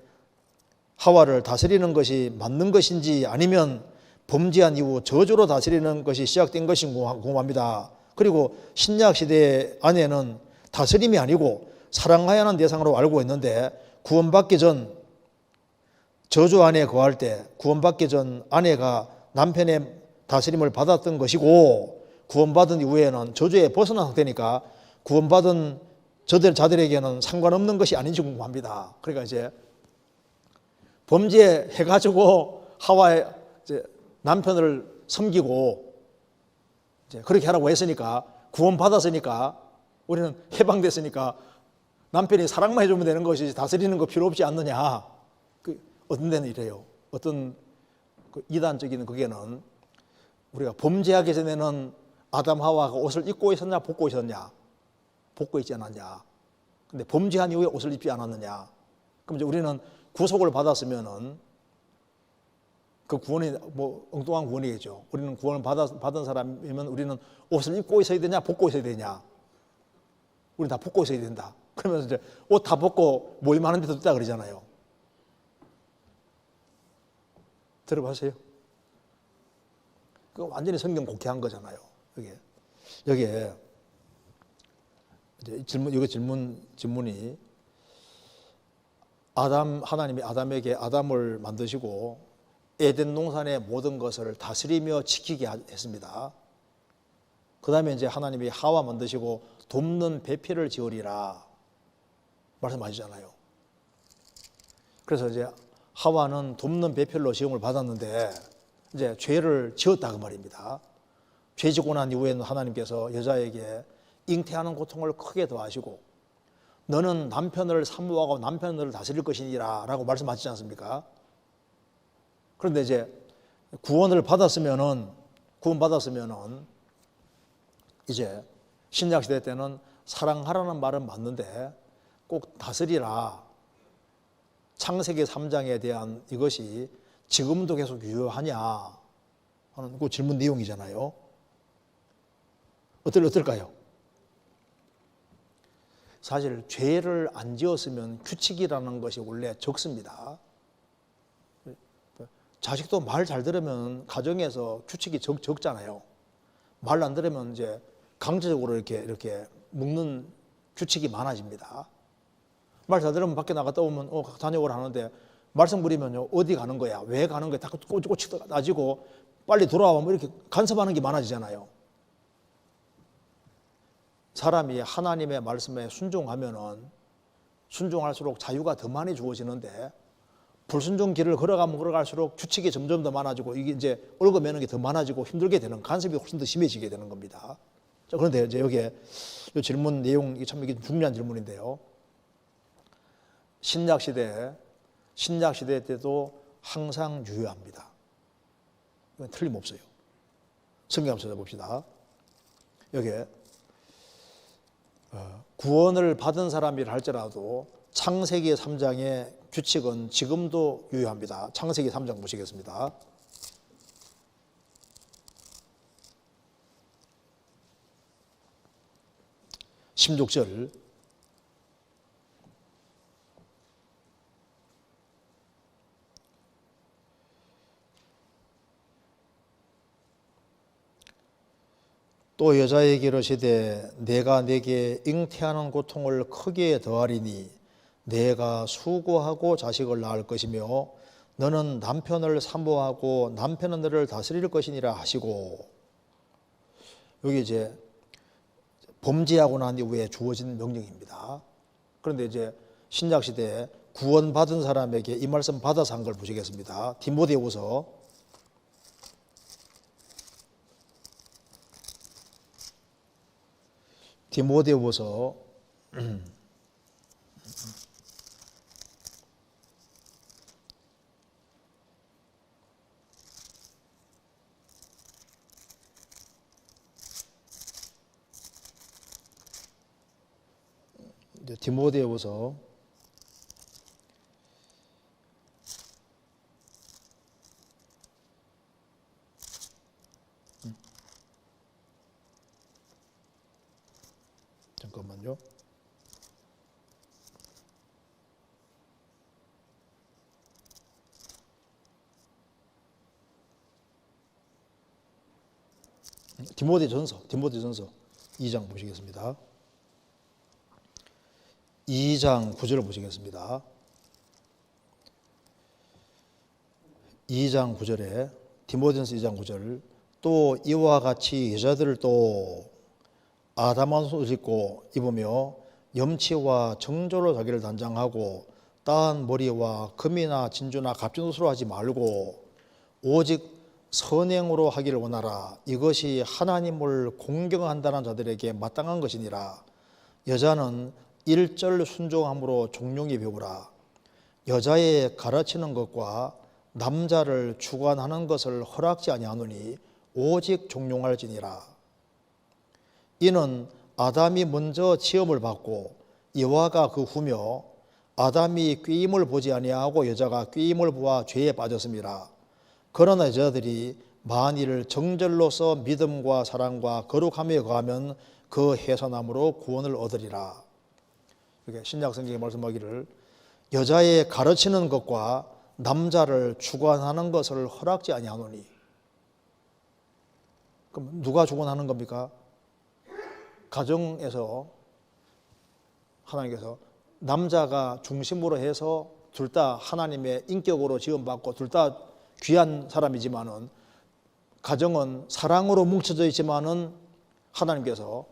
하와를 다스리는 것이 맞는 것인지 아니면 범죄한 이후 저주로 다스리는 것이 시작된 것인지 궁금합니다. 그리고 신약 시대의 아내는 다스림이 아니고 사랑해야 하는 대상으로 알고 있는데 구원받기 전 저주 안에 거할 때 구원받기 전 아내가 남편의 다스림을 받았던 것이고 구원받은 이후에는 저주에 벗어난 상태니까 구원받은 자들에게는 상관없는 것이 아닌지 궁금합니다. 그러니까 이제 범죄해가지고 하와의 남편을 섬기고 이제 그렇게 하라고 했으니까 구원받았으니까 우리는 해방됐으니까 남편이 사랑만 해주면 되는 것이지 다스리는 거 필요 없지 않느냐. 어떤 데는 이래요. 어떤 이단적인 그게는 우리가 범죄하기 전에는 아담 하와가 옷을 입고 있었냐 벗고 있었냐? 벗고 있지 않았냐? 근데 범죄한 이후에 옷을 입지 않았느냐? 그럼 이제 우리는 구속을 받았으면은 그 구원이 뭐 엉뚱한 구원이겠죠. 우리는 구원을 받은 사람이면 우리는 옷을 입고 있어야 되냐 벗고 있어야 되냐? 우리는 다 벗고 있어야 된다. 그러면서 이제 옷 다 벗고 모임하는 데도 있다 그러잖아요. 들어보세요. 그거 완전히 성경 곡해한 거잖아요. 여기에 이제 질문이 하나님이 아담에게 아담을 만드시고 에덴 동산의 모든 것을 다스리며 지키게 했습니다. 그 다음에 이제 하나님이 하와 만드시고 돕는 배필을 지으리라 말씀하시잖아요. 그래서 이제 하와는 돕는 배필로 지음을 받았는데 이제 죄를 지었다 그 말입니다. 죄 지고 난 이후에는 하나님께서 여자에게 잉태하는 고통을 크게 더하시고 너는 남편을 사모하고 남편을 다스릴 것이니라 라고 말씀하시지 않습니까? 그런데 이제 구원받았으면은 이제 신약시대 때는 사랑하라는 말은 맞는데 꼭 다스리라. 창세기 3장에 대한 이것이 지금도 계속 유효하냐 하는 그 질문 내용이잖아요. 어떨까요? 사실 죄를 안 지었으면 규칙이라는 것이 원래 적습니다. 자식도 말 잘 들으면 가정에서 규칙이 적잖아요. 말 안 들으면 이제 강제적으로 이렇게 묶는 규칙이 많아집니다. 말 잘 들으면 밖에 나갔다 오면 다녀오라 하는데 말썽 부리면요 어디 가는 거야? 왜 가는 거야? 다 꼬치꼬치 따지고 빨리 돌아오면 이렇게 간섭하는 게 많아지잖아요. 사람이 하나님의 말씀에 순종할수록 자유가 더 많이 주어지는데, 불순종 길을 걸어갈수록 규칙이 점점 더 많아지고, 이게 이제 얽어매는 게 더 많아지고 힘들게 되는, 간섭이 훨씬 더 심해지게 되는 겁니다. 자, 그런데 이제 여기에 이 질문 내용이 참 이게 중요한 질문인데요. 신약 시대 때도 항상 유효합니다. 이건 틀림없어요. 성경 한번 찾아봅시다. 여기에 구원을 받은 사람이라 할지라도 창세기 3장의 규칙은 지금도 유효합니다. 창세기 3장 보시겠습니다. 16절. 또 여자에게 이르시되 내가 내게 잉태하는 고통을 크게 더하리니 내가 수고하고 자식을 낳을 것이며 너는 남편을 사모하고 남편은 너를 다스릴 것이니라 하시고, 여기 이제 범죄하고 난 이후에 주어진 명령입니다. 그런데 이제 신약 시대에 구원받은 사람에게 이 말씀 받아서 한 걸 보시겠습니다. 디모데후서 2장 보시겠습니다. 2장 9절 보시겠습니다. 2장 9절에 디모데전서 2장 9절, 또 이와 같이 여자들도 아담한 옷을 입고 입으며 염치와 정조로 자기를 단장하고 따은 머리와 금이나 진주나 값진 옷으로 하지 말고 오직 선행으로 하기를 원하라. 이것이 하나님을 공경한다는 자들에게 마땅한 것이니라. 여자는 일절 순종함으로 종용히 배우라. 여자의 가르치는 것과 남자를 주관하는 것을 허락지 아니하노니 오직 종용할지니라. 이는 아담이 먼저 지음을 받고 여호와가 그 후며 아담이 꾀임을 보지 아니하고 여자가 꾀임을 보아 죄에 빠졌습니다. 그러나 여자들이 만일 정절로서 믿음과 사랑과 거룩함에 거하면 그 해산함으로 구원을 얻으리라. 이렇게 신약 성경에 말씀하기를 여자의 가르치는 것과 남자를 주관하는 것을 허락지 아니하노니. 그럼 누가 주관하는 겁니까? 가정에서 하나님께서 남자가 중심으로 해서 둘 다 하나님의 인격으로 지음받고 둘 다 귀한 사람이지만은 가정은 사랑으로 뭉쳐져 있지만은 하나님께서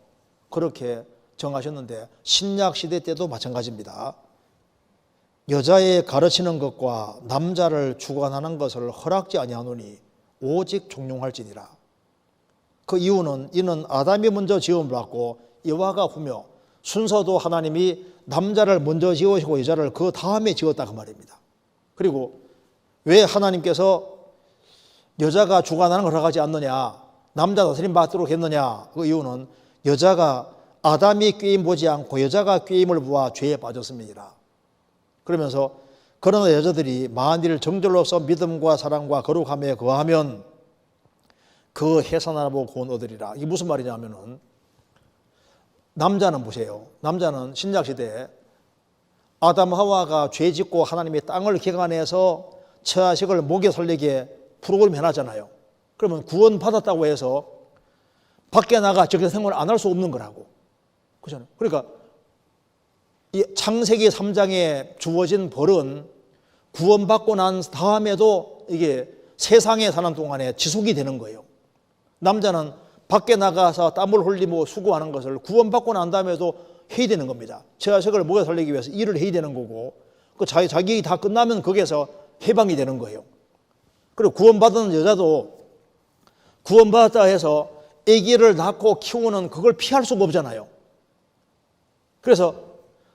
그렇게 정하셨는데 신약 시대 때도 마찬가지입니다. 여자의 가르치는 것과 남자를 주관하는 것을 허락지 아니하노니 오직 종용할지니라. 그 이유는 이는 아담이 먼저 지음을 받고 여호와가 후며, 순서도 하나님이 남자를 먼저 지으시고 여자를 그 다음에 지었다 그 말입니다. 그리고 왜 하나님께서 여자가 주관하는 걸 허락하지 않느냐, 남자 다스림 받도록 했느냐, 그 이유는 여자가 아담이 꾀임 보지 않고 여자가 꾀임을 보아 죄에 빠졌습니다. 그러면서 그러나 여자들이 만일 정절로서 믿음과 사랑과 거룩함에 거하면 그 해산하고 구원 얻으리라. 이게 무슨 말이냐면은, 남자는 보세요. 남자는 신약 시대에 아담 하와가 죄 짓고 하나님이 땅을 개간해서 처자식을 목에 설리게 프로그램 해놨잖아요. 그러면 구원 받았다고 해서 밖에 나가 저렇게 생활을 안 할 수 없는 거라고. 그렇잖아요. 그러니까 이 창세기 3장에 주어진 벌은 구원받고 난 다음에도 이게 세상에 사는 동안에 지속이 되는 거예요. 남자는 밖에 나가서 땀을 흘리고 수고하는 것을 구원받고 난 다음에도 해야 되는 겁니다. 처자식을 먹여 살리기 위해서 일을 해야 되는 거고, 그 자기 다 끝나면 거기에서 해방이 되는 거예요. 그리고 구원받은 여자도 구원받았다 해서 아기를 낳고 키우는 그걸 피할 수가 없잖아요. 그래서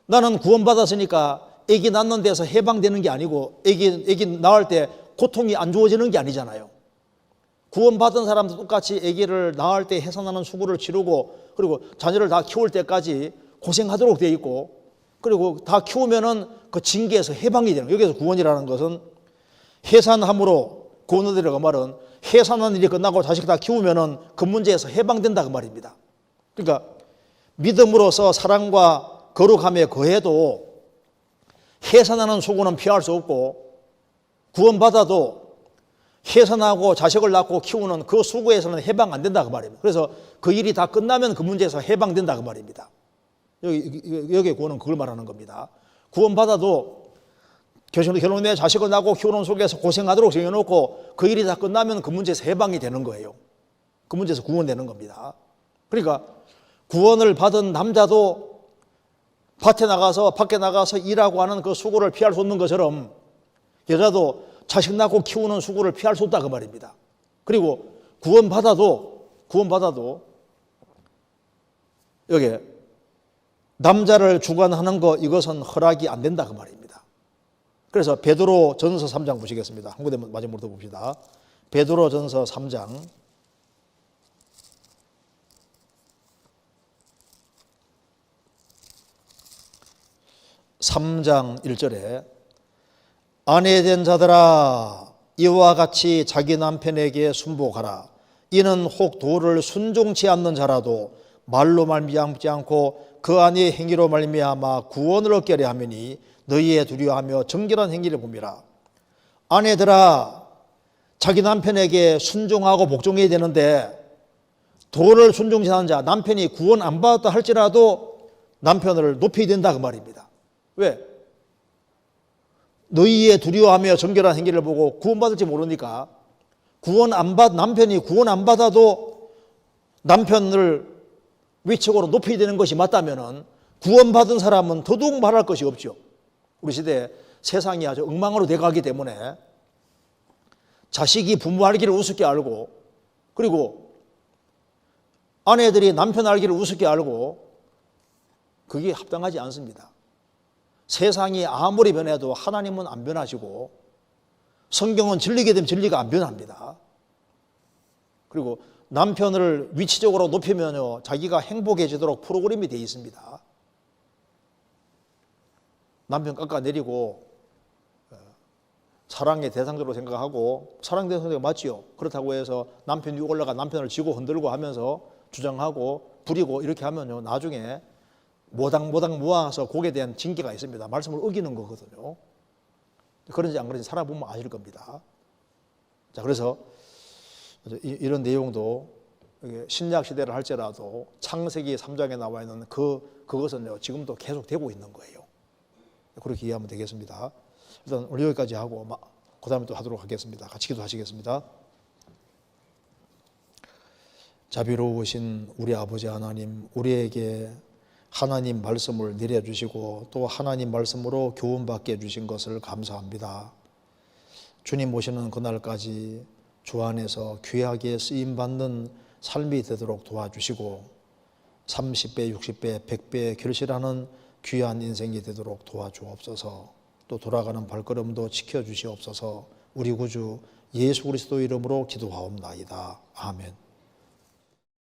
나는 구원받았으니까 아기 낳는 데서 해방되는 게 아니고 아기 낳을 때 고통이 안 주어지는 게 아니잖아요. 구원받은 사람도 똑같이 아기를 낳을 때 해산하는 수고를 치르고 그리고 자녀를 다 키울 때까지 고생하도록 되어 있고 그리고 다 키우면은 그 징계에서 해방이 되는 거예요. 여기서 구원이라는 것은 해산함으로 구원이라고 말은 해산하는 일이 끝나고 자식 다 키우면은 그 문제에서 해방된다 그 말입니다. 그러니까 믿음으로서 사랑과 거룩함에 거해도 해산하는 수고는 피할 수 없고 구원받아도 해산하고 자식을 낳고 키우는 그 수고에서는 해방 안 된다 그 말입니다. 그래서 그 일이 다 끝나면 그 문제에서 해방된다 그 말입니다. 여기 구원은 그걸 말하는 겁니다. 구원받아도 결혼해 자식을 낳고 키우는 속에서 고생하도록 정해놓고 그 일이 다 끝나면 그 문제에서 해방이 되는 거예요. 그 문제에서 구원되는 겁니다. 그러니까 구원을 받은 남자도 밖에 나가서 일하고 하는 그 수고를 피할 수 없는 것처럼 여자도 자식 낳고 키우는 수고를 피할 수 없다 그 말입니다. 그리고 구원받아도 여기 남자를 주관하는 거 이것은 허락이 안 된다 그 말입니다. 그래서 베드로 전서 3장 보시겠습니다. 한 군데 마지막으로 봅시다. 베드로 전서 3장 1절에 아내된 자들아 이와 같이 자기 남편에게 순복하라. 이는 혹 도를 순종치 않는 자라도 말로 말미암지 않고 그 안의 행위로 말미암아 구원을 얻게 하려 함이니 너희의 두려워하며 정결한 행위를 봄이라. 아내들아 자기 남편에게 순종하고 복종해야 되는데 도를 순종치 않는 자, 남편이 구원 안 받았다 할지라도 남편을 높여야 된다 그 말입니다. 왜? 너희의 두려워하며 정결한 행위를 보고 구원받을지 모르니까 남편이 구원 안 받아도 남편을 위축으로 높여야 되는 것이 맞다면은 구원받은 사람은 더더욱 말할 것이 없죠. 우리 시대에 세상이 아주 엉망으로 돼가기 때문에 자식이 부모 알기를 우습게 알고 그리고 아내들이 남편 알기를 우습게 알고 그게 합당하지 않습니다. 세상이 아무리 변해도 하나님은 안 변하시고 성경은 진리게 되면 진리가 안 변합니다. 그리고 남편을 위치적으로 높이면요 자기가 행복해지도록 프로그램이 되어 있습니다. 남편 깎아내리고 사랑의 대상자로 생각하고 사랑 대상자가 맞지요. 그렇다고 해서 남편 위에 올라가 남편을 쥐고 흔들고 하면서 주장하고 부리고 이렇게 하면요 나중에 모닥모닥 모아서 곡에 대한 징계가 있습니다. 말씀을 어기는 거거든요. 그런지 안 그런지 살아보면 아실 겁니다. 자, 그래서 이런 내용도 신약 시대를 할지라도 창세기 3장에 나와 있는 그것은요 지금도 계속 되고 있는 거예요. 그렇게 이해하면 되겠습니다. 일단 오늘 여기까지 하고 그 다음에 또 하도록 하겠습니다. 같이 기도하시겠습니다. 자비로우신 우리 아버지 하나님, 우리에게 하나님 말씀을 내려주시고 또 하나님 말씀으로 교훈받게 해주신 것을 감사합니다. 주님 오시는 그날까지 주 안에서 귀하게 쓰임받는 삶이 되도록 도와주시고 30배, 60배, 100배 결실하는 귀한 인생이 되도록 도와주옵소서. 또 돌아가는 발걸음도 지켜주시옵소서. 우리 구주 예수 그리스도 이름으로 기도하옵나이다. 아멘.